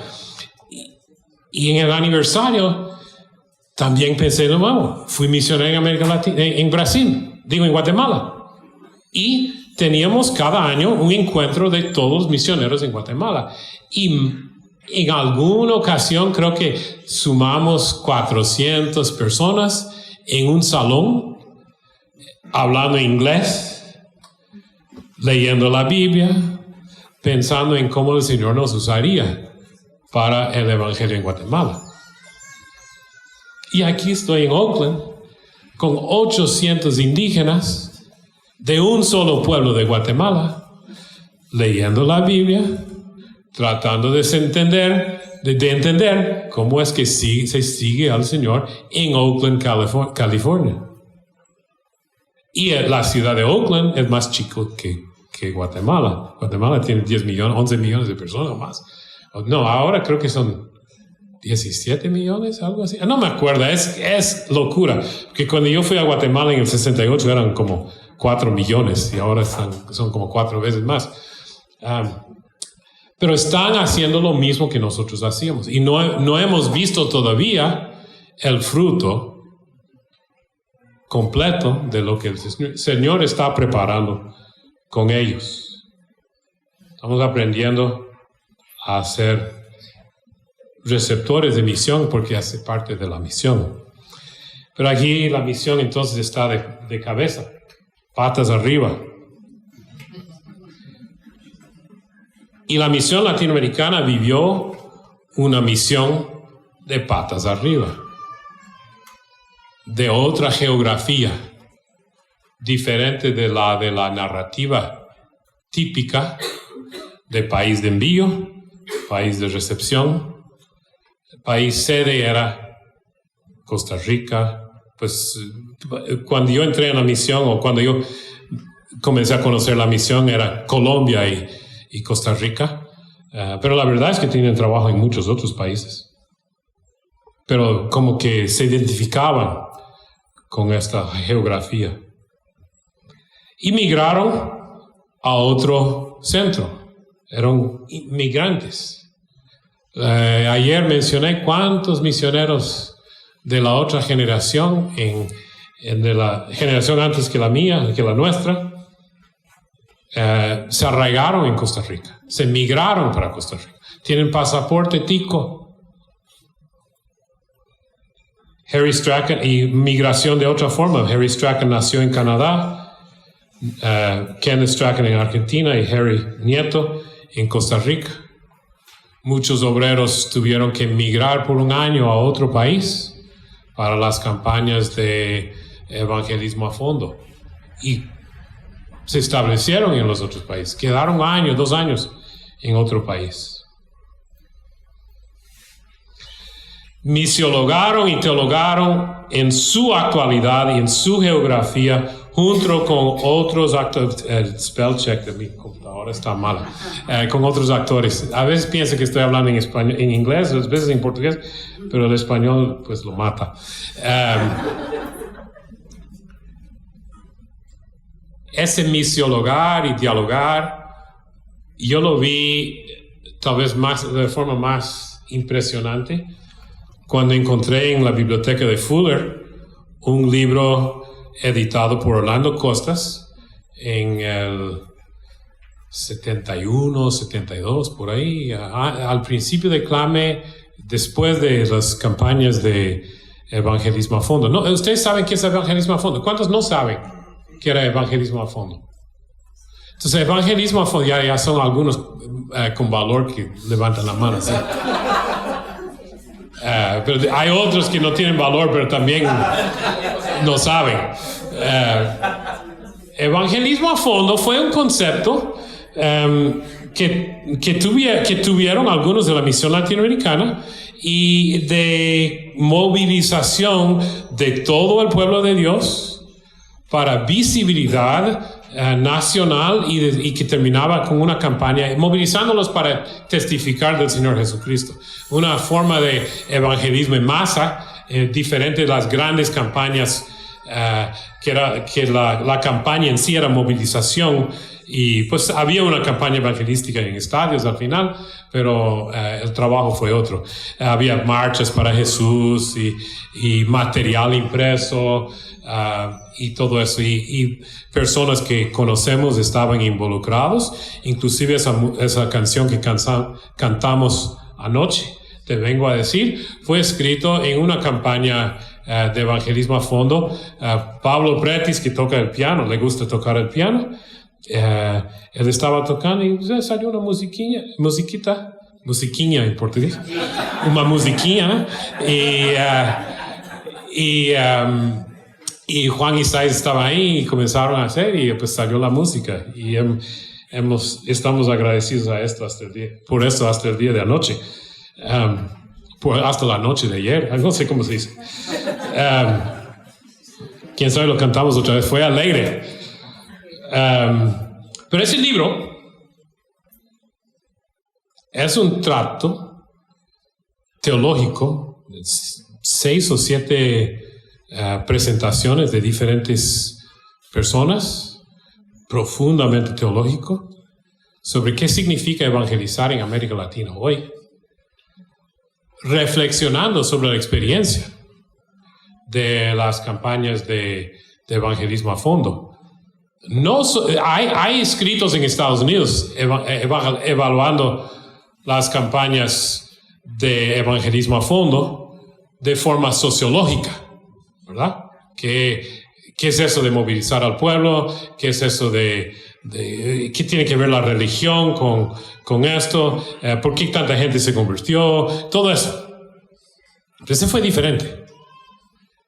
Y en el aniversario también pensé lo mismo. Fui misionero en América Latina, en Guatemala. Y teníamos cada año un encuentro de todos los misioneros en Guatemala. Y en alguna ocasión creo que sumamos 400 personas en un salón, hablando inglés, leyendo la Biblia, pensando en cómo el Señor nos usaría para el Evangelio en Guatemala. Y aquí estoy en Oakland con 800 indígenas de un solo pueblo de Guatemala, leyendo la Biblia, tratando de entender cómo es que se sigue al Señor en Oakland, California. Y la ciudad de Oakland es más chico que que Guatemala. Guatemala tiene 10 millones, 11 millones de personas o más. No, ahora creo que son 17 millones, algo así. No me acuerdo, es locura. Porque cuando yo fui a Guatemala en el 68 eran como 4 millones y ahora son como 4 veces más. Pero están haciendo lo mismo que nosotros hacíamos. Y no hemos visto todavía el fruto completo de lo que el Señor está preparando con ellos. Estamos aprendiendo a ser receptores de misión porque hace parte de la misión. Pero aquí la misión entonces está de cabeza, patas arriba. Y la misión latinoamericana vivió una misión de patas arriba, de otra geografía, diferente de la narrativa típica de país de envío, país de recepción. El país sede era Costa Rica. Pues cuando yo entré en la misión o cuando yo comencé a conocer la misión era Colombia y Costa Rica, pero la verdad es que tienen trabajo en muchos otros países, pero como que se identificaban con esta geografía y migraron a otro centro, eran migrantes. Ayer mencioné cuántos misioneros de la otra generación, de la generación antes que la mía, que la nuestra, se arraigaron en Costa Rica, se migraron para Costa Rica, tienen pasaporte tico. Harry Strachan, y migración de otra forma. Harry Strachan nació en Canadá, Kenneth Strachan en Argentina y Harry Nieto en Costa Rica. Muchos obreros tuvieron que migrar por un año a otro país para las campañas de evangelismo a fondo. Y se establecieron en los otros países. Quedaron 1 año, 2 años en otro país. Misiologaron y teologaron en su actualidad y en su geografía junto con otros actores. El spell check de mi computadora está mala. Con otros actores. A veces pienso que estoy hablando en español, en inglés, a veces en portugués, pero el español pues lo mata. Ese misiologar y dialogar, yo lo vi tal vez de forma más impresionante cuando encontré en la biblioteca de Fuller un libro editado por Orlando Costas en el 71, 72, por ahí, al principio de Clame, después de las campañas de evangelismo a fondo. No, ¿ustedes saben qué es evangelismo a fondo? ¿Cuántos no saben qué era evangelismo a fondo? Entonces, evangelismo a fondo, ya son algunos con valor que levantan la mano, ¿sí? Pero hay otros que no tienen valor, pero también no saben. Evangelismo a fondo fue un concepto que tuvieron algunos de la misión latinoamericana y de movilización de todo el pueblo de Dios para visibilidad nacional y que terminaba con una campaña movilizándolos para testificar del Señor Jesucristo. Una forma de evangelismo en masa, diferente de las grandes campañas, que la campaña en sí era movilización y pues había una campaña evangelística en estadios al final, pero el trabajo fue otro. Había marchas para Jesús y material impreso, y todo eso, y personas que conocemos estaban involucrados, inclusive esa canción que cantamos anoche, Te vengo a decir, fue escrito en una campaña de evangelismo a fondo. Pablo Pretis, que toca el piano, le gusta tocar el piano, él estaba tocando y salió una musiquinha en portugués, una musiquinha, y Juan Isaías estaba ahí y comenzaron a hacer y pues salió la música y estamos agradecidos a esto por esto hasta el día de anoche, hasta la noche de ayer, no sé cómo se dice, quién sabe, lo cantamos otra vez, fue alegre, Pero ese libro es un trato teológico, 6 o 7 presentaciones de diferentes personas, profundamente teológico, sobre qué significa evangelizar en América Latina hoy, reflexionando sobre la experiencia de las campañas de evangelismo a fondo. Hay escritos en Estados Unidos evaluando las campañas de evangelismo a fondo de forma sociológica, ¿verdad? ¿Qué es eso de movilizar al pueblo? ¿Qué es eso qué tiene que ver la religión con esto? ¿Por qué tanta gente se convirtió? Todo eso. Ese fue diferente.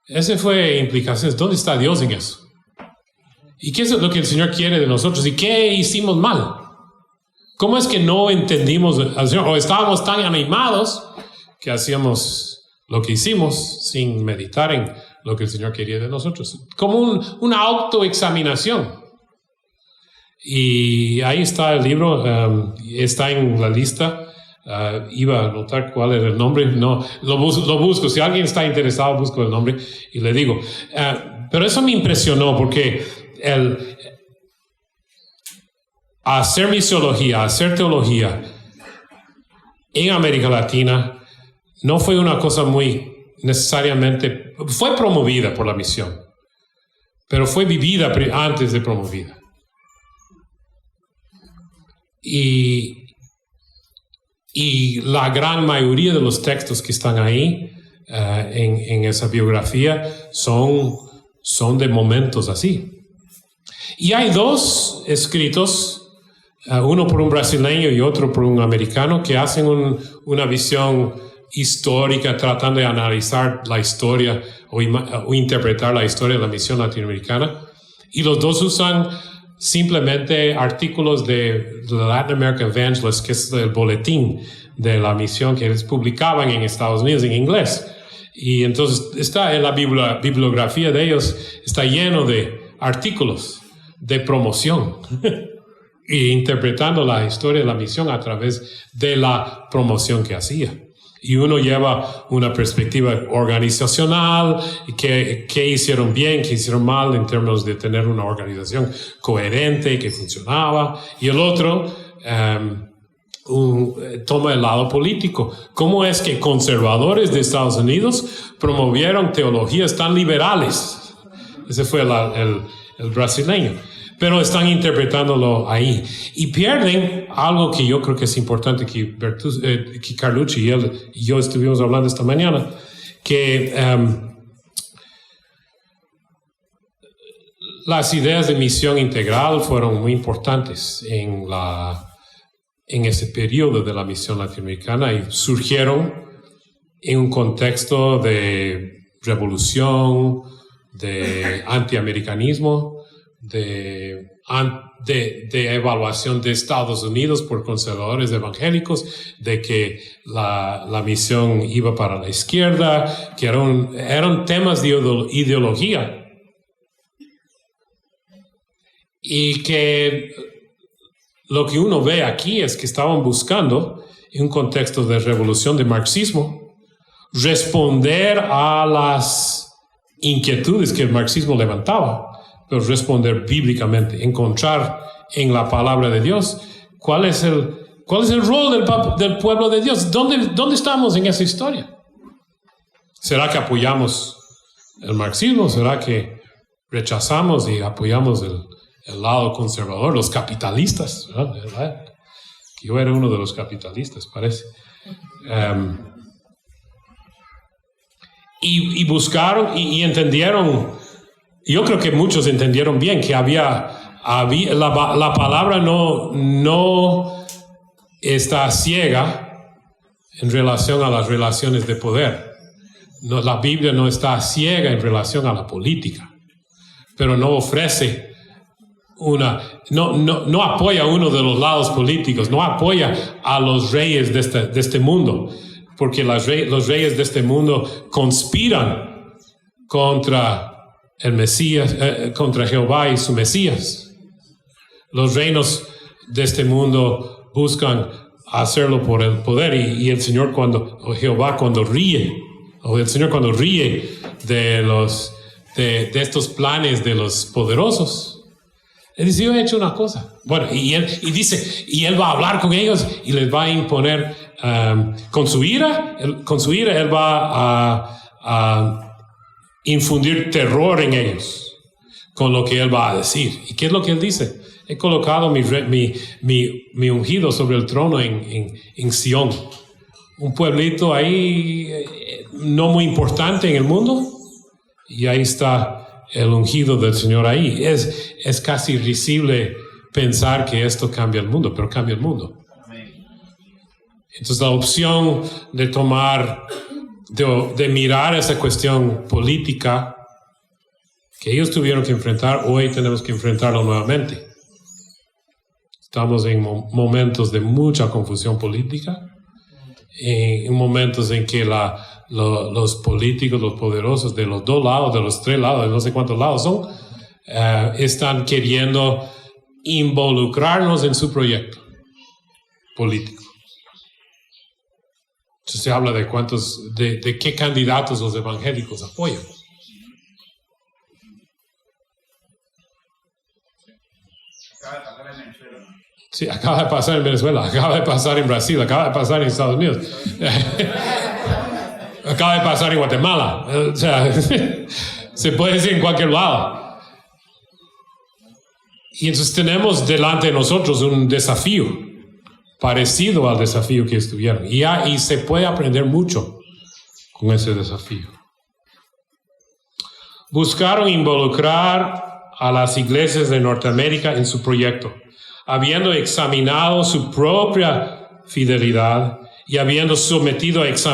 Ese fue implicaciones. ¿Dónde está Dios en eso? ¿Y qué es lo que el Señor quiere de nosotros? ¿Y qué hicimos mal? ¿Cómo es que no entendimos al Señor? O estábamos tan animados que hacíamos lo que hicimos sin meditar en lo que el Señor quería de nosotros. Como una autoexaminación. Y ahí está el libro, está en la lista. Iba a anotar cuál era el nombre. No, lo busco. Si alguien está interesado, busco el nombre y le digo. Pero eso me impresionó porque hacer misiología, hacer teología en América Latina no fue una cosa muy necesariamente, fue promovida por la misión, pero fue vivida antes de promovida. Y la gran mayoría de los textos que están ahí en esa biografía son de momentos así. Y hay 2 escritos, uno por un brasileño y otro por un americano, que hacen una visión histórica tratando de analizar la historia o interpretar la historia de la misión latinoamericana. Y los 2 usan simplemente artículos de Latin American Evangelist, que es el boletín de la misión que ellos publicaban en Estados Unidos en inglés. Y entonces está en la bibliografía de ellos, está lleno de artículos de promoción y interpretando la historia de la misión a través de la promoción que hacía. Y uno lleva una perspectiva organizacional, qué hicieron bien, qué hicieron mal en términos de tener una organización coherente que funcionaba. Y el otro toma el lado político. ¿Cómo es que conservadores de Estados Unidos promovieron teologías tan liberales? Ese fue el brasileño. Pero están interpretándolo ahí. Y pierden algo que yo creo que es importante, que Carlucci y él y yo estuvimos hablando esta mañana, que las ideas de misión integral fueron muy importantes en ese periodo de la misión latinoamericana y surgieron en un contexto de revolución, de antiamericanismo, de evaluación de Estados Unidos por conservadores evangélicos, de que la misión iba para la izquierda, que eran temas de ideología. Y que lo que uno ve aquí es que estaban buscando, en un contexto de revolución de marxismo, responder a las inquietudes que el marxismo levantaba, pero responder bíblicamente, encontrar en la palabra de Dios cuál es el rol del pueblo de Dios. ¿Dónde estamos en esa historia? ¿Será que apoyamos el marxismo? ¿Será que rechazamos y apoyamos el lado conservador, los capitalistas? ¿Verdad? Yo era uno de los capitalistas, parece. Y buscaron y entendieron. Yo creo que muchos entendieron bien que había la palabra no está ciega en relación a las relaciones de poder. No, la Biblia no está ciega en relación a la política, pero no ofrece no apoya uno de los lados políticos, no apoya a los reyes de este mundo, porque los reyes de este mundo conspiran contra el Mesías, contra Jehová y su Mesías. Los reinos de este mundo buscan hacerlo por el poder y el Señor o Jehová cuando ríe, o el Señor cuando ríe de estos planes de los poderosos, Él dice, yo he hecho una cosa. Bueno, y Él va a hablar con ellos y les va a imponer con su ira Él va a infundir terror en ellos con lo que Él va a decir. ¿Y qué es lo que Él dice? He colocado mi ungido sobre el trono en Sión. Un pueblito ahí no muy importante en el mundo. Y ahí está el ungido del Señor ahí. Es casi risible pensar que esto cambia el mundo, pero cambia el mundo. Entonces la opción de de mirar esa cuestión política que ellos tuvieron que enfrentar, hoy tenemos que enfrentarlo nuevamente. Estamos en momentos de mucha confusión política, en momentos en que los políticos, los poderosos de los 2 lados, de los 3 lados, de no sé cuántos lados son, están queriendo involucrarnos en su proyecto político. Entonces se habla de qué candidatos los evangélicos apoyan. Sí, acaba de pasar en Venezuela, acaba de pasar en Brasil, acaba de pasar en Estados Unidos, acaba de pasar en Guatemala. O sea, se puede decir en cualquier lado. Y entonces tenemos delante de nosotros un desafío parecido al desafío que estuvieron. Y se puede aprender mucho con ese desafío. Buscaron involucrar a las iglesias de Norteamérica en su proyecto, habiendo examinado su propia fidelidad y habiendo sometido a esta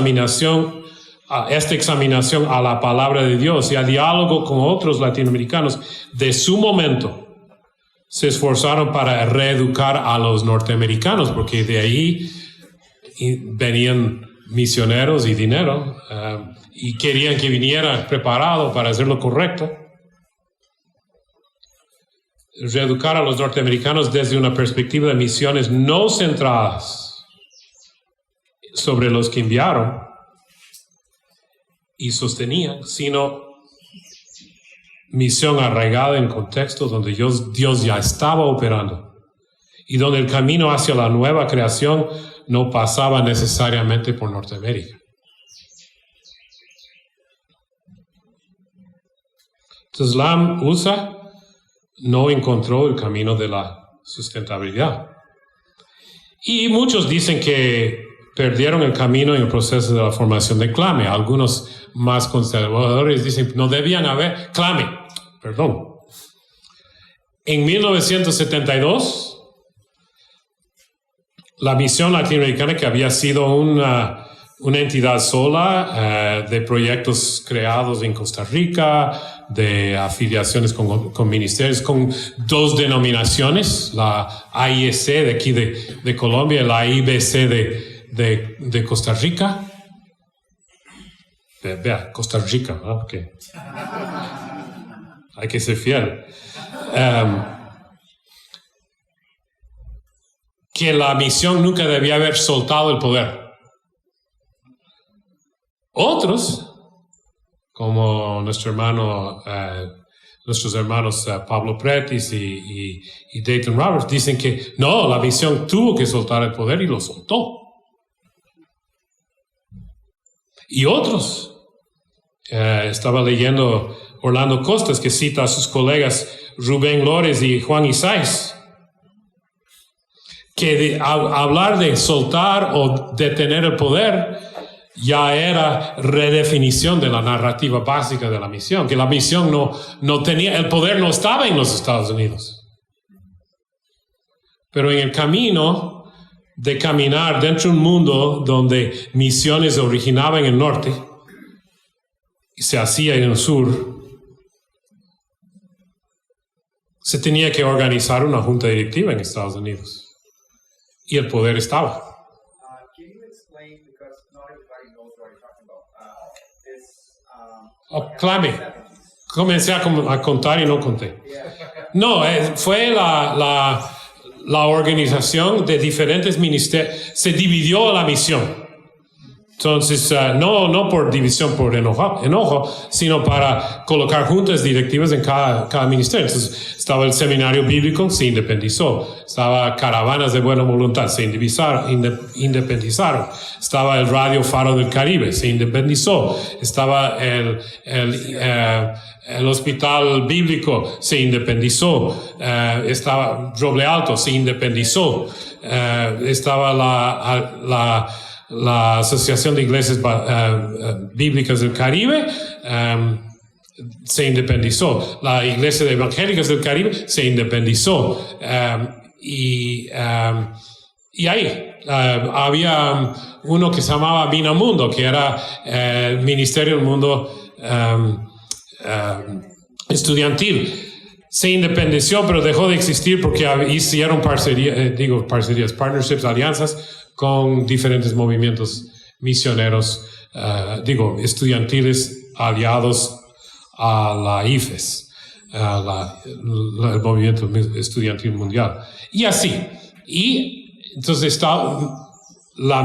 examinación a la palabra de Dios y a diálogo con otros latinoamericanos de su momento, se esforzaron para reeducar a los norteamericanos, porque de ahí venían misioneros y dinero, y querían que viniera preparado para hacer lo correcto. Reeducar a los norteamericanos desde una perspectiva de misiones no centradas sobre los que enviaron y sostenían, sino misión arraigada en contextos donde Dios ya estaba operando y donde el camino hacia la nueva creación no pasaba necesariamente por Norteamérica. Entonces la USA no encontró el camino de la sustentabilidad. Y muchos dicen que perdieron el camino en el proceso de la formación de CLAME. Algunos más conservadores dicen no debían haber CLAME. En 1972, la misión latinoamericana, que había sido una entidad sola de proyectos creados en Costa Rica, de afiliaciones con ministerios, con 2 denominaciones, la AIEC de aquí de Colombia y la IBC de Costa Rica. Vea, Costa Rica, ¿no? Okay. Hay que ser fiel. Que la misión nunca debía haber soltado el poder. Otros, como nuestros hermanos Pablo Pretis y Dayton Roberts, dicen que no, la misión tuvo que soltar el poder y lo soltó. Y otros, estaba leyendo Orlando Costas, que cita a sus colegas Rubén Lórez y Juan Isais, que hablar de soltar o detener el poder ya era redefinición de la narrativa básica de la misión, que la misión no tenía, el poder no estaba en los Estados Unidos. Pero en el camino de caminar dentro de un mundo donde misiones se originaban en el norte y se hacía en el sur, se tenía que organizar una junta directiva en Estados Unidos. Y el poder estaba. Can you explain, because not everybody knows what you're talking about, CLAME. Comencé a contar y no conté. No, fue la organización de diferentes ministerios. Se dividió la misión. Entonces, no por división, por enojo, sino para colocar juntas directivas en cada ministerio. Entonces, estaba el seminario bíblico, se independizó. Estaba Caravanas de Buena Voluntad, se independizaron. Estaba el Radio Faro del Caribe, se independizó. Estaba el Hospital Bíblico, se independizó. Estaba Roble Alto, se independizó. Estaba la Asociación de Iglesias Bíblicas del Caribe se independizó. La Iglesia de Evangélicas del Caribe se independizó. Y ahí había uno que se llamaba Minamundo, que era el Ministerio del Mundo Estudiantil. Se independició, pero dejó de existir porque hicieron partnerships, alianzas con diferentes movimientos misioneros, estudiantiles aliados a la IFES, el movimiento estudiantil mundial. Y así. Y entonces está la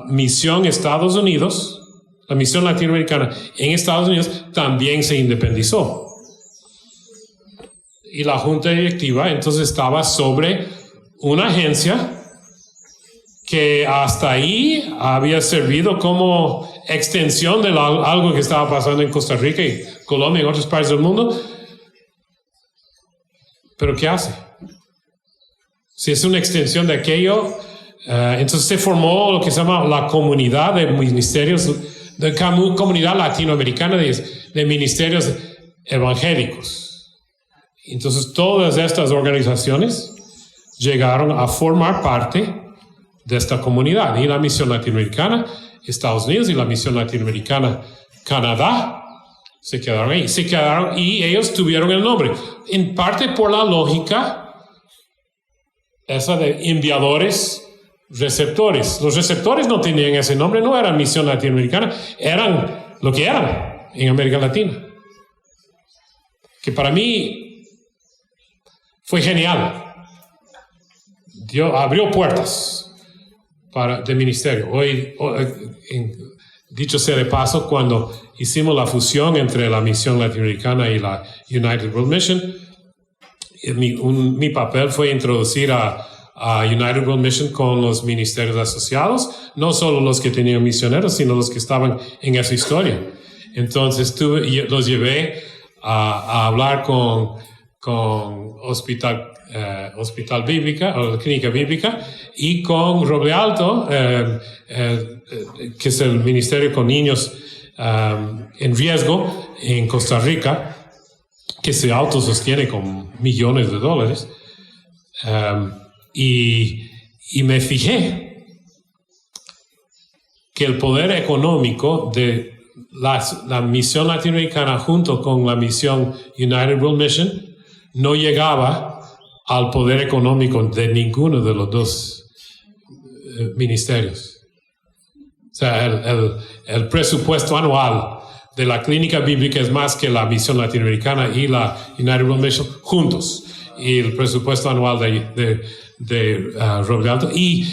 misión Estados Unidos, la misión latinoamericana en Estados Unidos también se independizó. Y la junta directiva entonces estaba sobre una agencia que hasta ahí había servido como extensión de algo que estaba pasando en Costa Rica y Colombia y en otras partes del mundo. ¿Pero qué hace? Si es una extensión de aquello, entonces se formó lo que se llama la comunidad de ministerios, de comunidad latinoamericana de ministerios evangélicos. Entonces todas estas organizaciones llegaron a formar parte de esta comunidad, y la misión latinoamericana Estados Unidos y la misión latinoamericana Canadá se quedaron ahí, y ellos tuvieron el nombre, en parte por la lógica esa de enviadores, receptores. Los receptores no tenían ese nombre, no eran misión latinoamericana, eran lo que eran en América Latina, que para mí fue genial. Dios abrió puertas de ministerio. Hoy, dicho sea de paso, cuando hicimos la fusión entre la misión latinoamericana y la United World Mission, mi papel fue introducir a United World Mission con los ministerios asociados, no solo los que tenían misioneros, sino los que estaban en esa historia. Entonces los llevé a hablar con Hospital Bíblica, o Clínica Bíblica, y con Roble Alto, que es el ministerio con niños en riesgo en Costa Rica, que se autosostiene con millones de dólares. Y me fijé que el poder económico de la misión latinoamericana junto con la misión United World Mission no llegaba al poder económico de ninguno de los dos ministerios. O sea, el presupuesto anual de la Clínica Bíblica es más que la misión latinoamericana y la United World Mission juntos. Y el presupuesto anual de Roble Alto. Y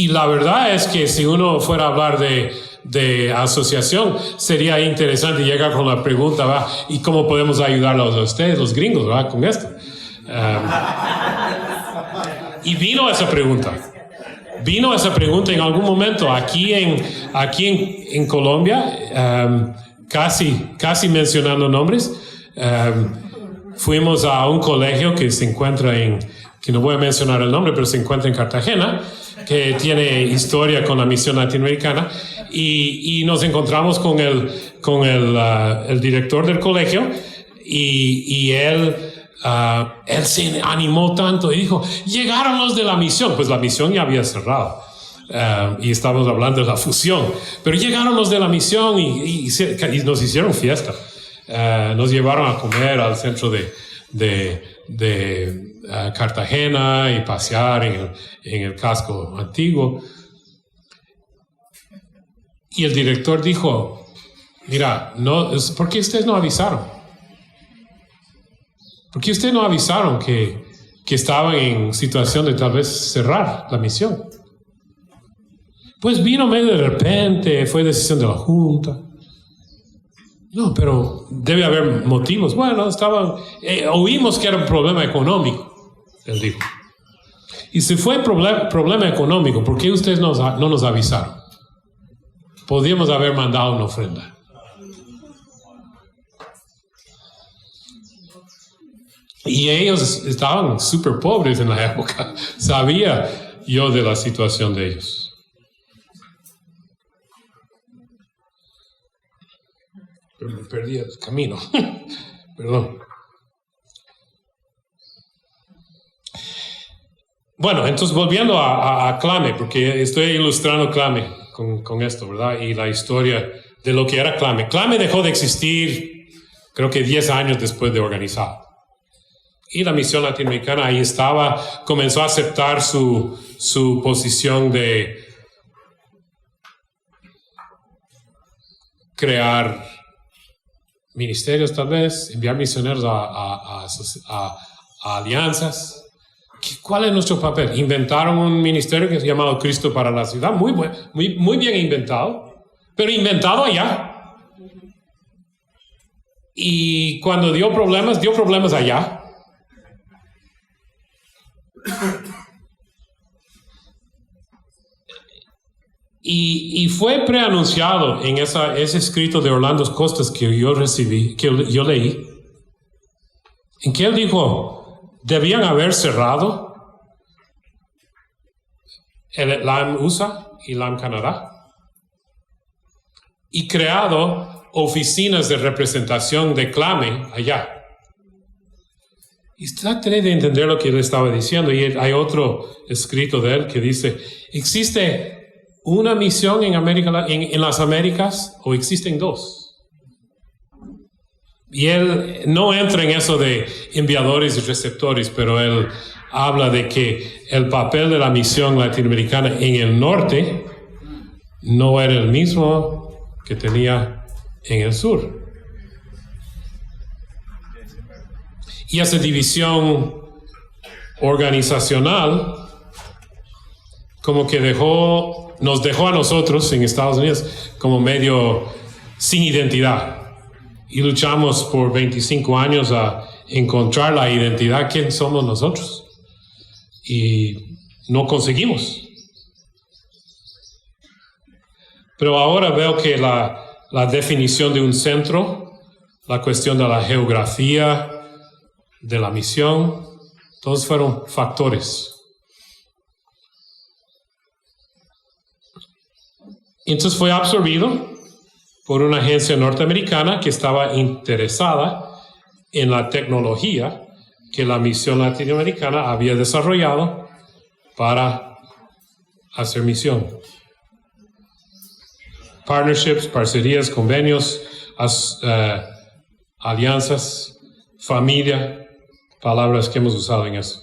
la verdad es que si uno fuera a hablar de asociación, sería interesante llegar con la pregunta, ¿va? ¿Y cómo podemos ayudarlos a ustedes, los gringos, ¿va? Con esto? Y vino esa pregunta en algún momento aquí en Colombia, casi mencionando nombres. Fuimos a un colegio que se encuentra que no voy a mencionar el nombre, pero se encuentra en Cartagena, que tiene historia con la misión latinoamericana, y nos encontramos con el director del colegio, y él se animó tanto y dijo, llegaron los de la misión. Pues la misión ya había cerrado, y estábamos hablando de la fusión, pero llegaron los de la misión y nos hicieron fiesta. Nos llevaron a comer al centro de Cartagena y pasear en el casco antiguo. Y el director dijo, mira, ¿por qué ustedes no avisaron? ¿Por qué ustedes no avisaron que estaban en situación de tal vez cerrar la misión? Pues vino medio de repente, fue decisión de la Junta. No, pero debe haber motivos. Bueno, oímos que era un problema económico, él dijo. Y si fue problema económico, ¿por qué ustedes no nos avisaron? Podríamos haber mandado una ofrenda. Y ellos estaban súper pobres en la época. Sabía yo de la situación de ellos. Pero me perdí el camino. Perdón. Bueno, entonces volviendo a Clame, porque estoy ilustrando Clame con esto, ¿verdad? Y la historia de lo que era Clame. Clame dejó de existir, creo que 10 años después de organizar. Y la misión latinoamericana ahí estaba, comenzó a aceptar su posición de crear ministerios tal vez, enviar misioneros a alianzas. ¿Cuál es nuestro papel? Inventaron un ministerio que es llamado Cristo para la Ciudad, muy bien inventado, pero inventado allá. Y cuando dio problemas allá. Y fue preanunciado en ese escrito de Orlando Costas que yo recibí, que yo leí, en que él dijo, debían haber cerrado el LAM USA y LAM Canadá y creado oficinas de representación de Clame allá. Y traté de entender lo que él estaba diciendo, y hay otro escrito de él que dice, ¿existe una misión en las Américas o existen dos? Y él no entra en eso de enviadores y receptores, pero él habla de que el papel de la misión latinoamericana en el norte no era el mismo que tenía en el sur. Y esa división organizacional como que nos dejó a nosotros en Estados Unidos como medio sin identidad. Y luchamos por 25 años a encontrar la identidad, quién somos nosotros. Y no conseguimos. Pero ahora veo que la definición de un centro, la cuestión de la geografía, de la misión, todos fueron factores. Entonces fue absorbido por una agencia norteamericana que estaba interesada en la tecnología que la misión latinoamericana había desarrollado para hacer misión. Partnerships, parcerías, convenios, alianzas, familia, palabras que hemos usado en eso.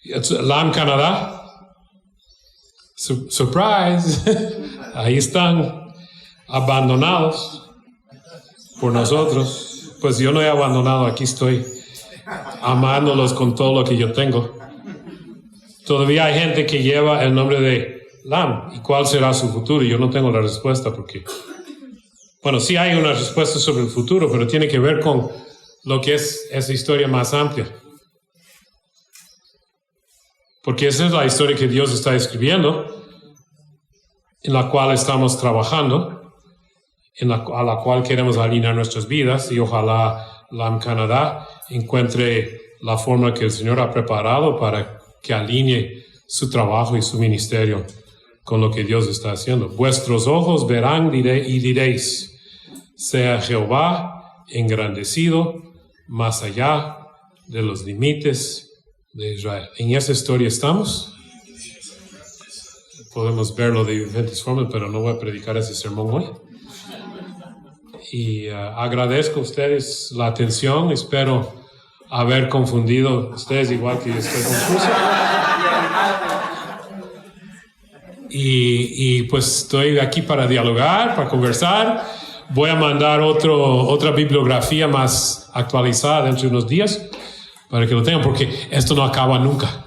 LAM Canadá, surprise, ahí están, abandonados por nosotros. Pues yo no he abandonado, aquí estoy, amándolos con todo lo que yo tengo. Todavía hay gente que lleva el nombre de LAM. ¿Y cuál será su futuro? Yo no tengo la respuesta porque... Bueno, sí hay una respuesta sobre el futuro, pero tiene que ver con lo que es esa historia más amplia. Porque esa es la historia que Dios está escribiendo, en la cual estamos trabajando, a la cual queremos alinear nuestras vidas, y ojalá LAM Canadá encuentre la forma que el Señor ha preparado para que alinee su trabajo y su ministerio con lo que Dios está haciendo. Vuestros ojos verán y diréis, sea Jehová engrandecido más allá de los límites de Israel. En esa historia estamos. Podemos verlo de diferentes formas, pero no voy a predicar ese sermón hoy. Y agradezco a ustedes la atención. Espero haber confundido a ustedes igual que yo estoy confuso. Y pues estoy aquí para dialogar, para conversar. voy a mandar otra bibliografía más actualizada dentro de unos días para que lo tengan, porque esto no acaba nunca.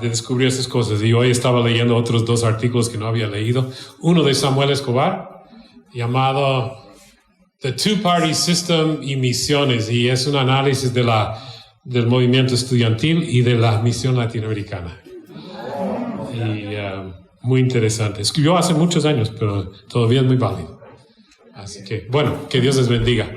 De descubrir esas cosas. Y hoy estaba leyendo otros 2 artículos que no había leído. Uno de Samuel Escobar, llamado The Two-Party System y Misiones, y es un análisis del movimiento estudiantil y de la misión latinoamericana. Y muy interesante. Escribió hace muchos años, pero todavía es muy válido. Así que, bueno, que Dios les bendiga.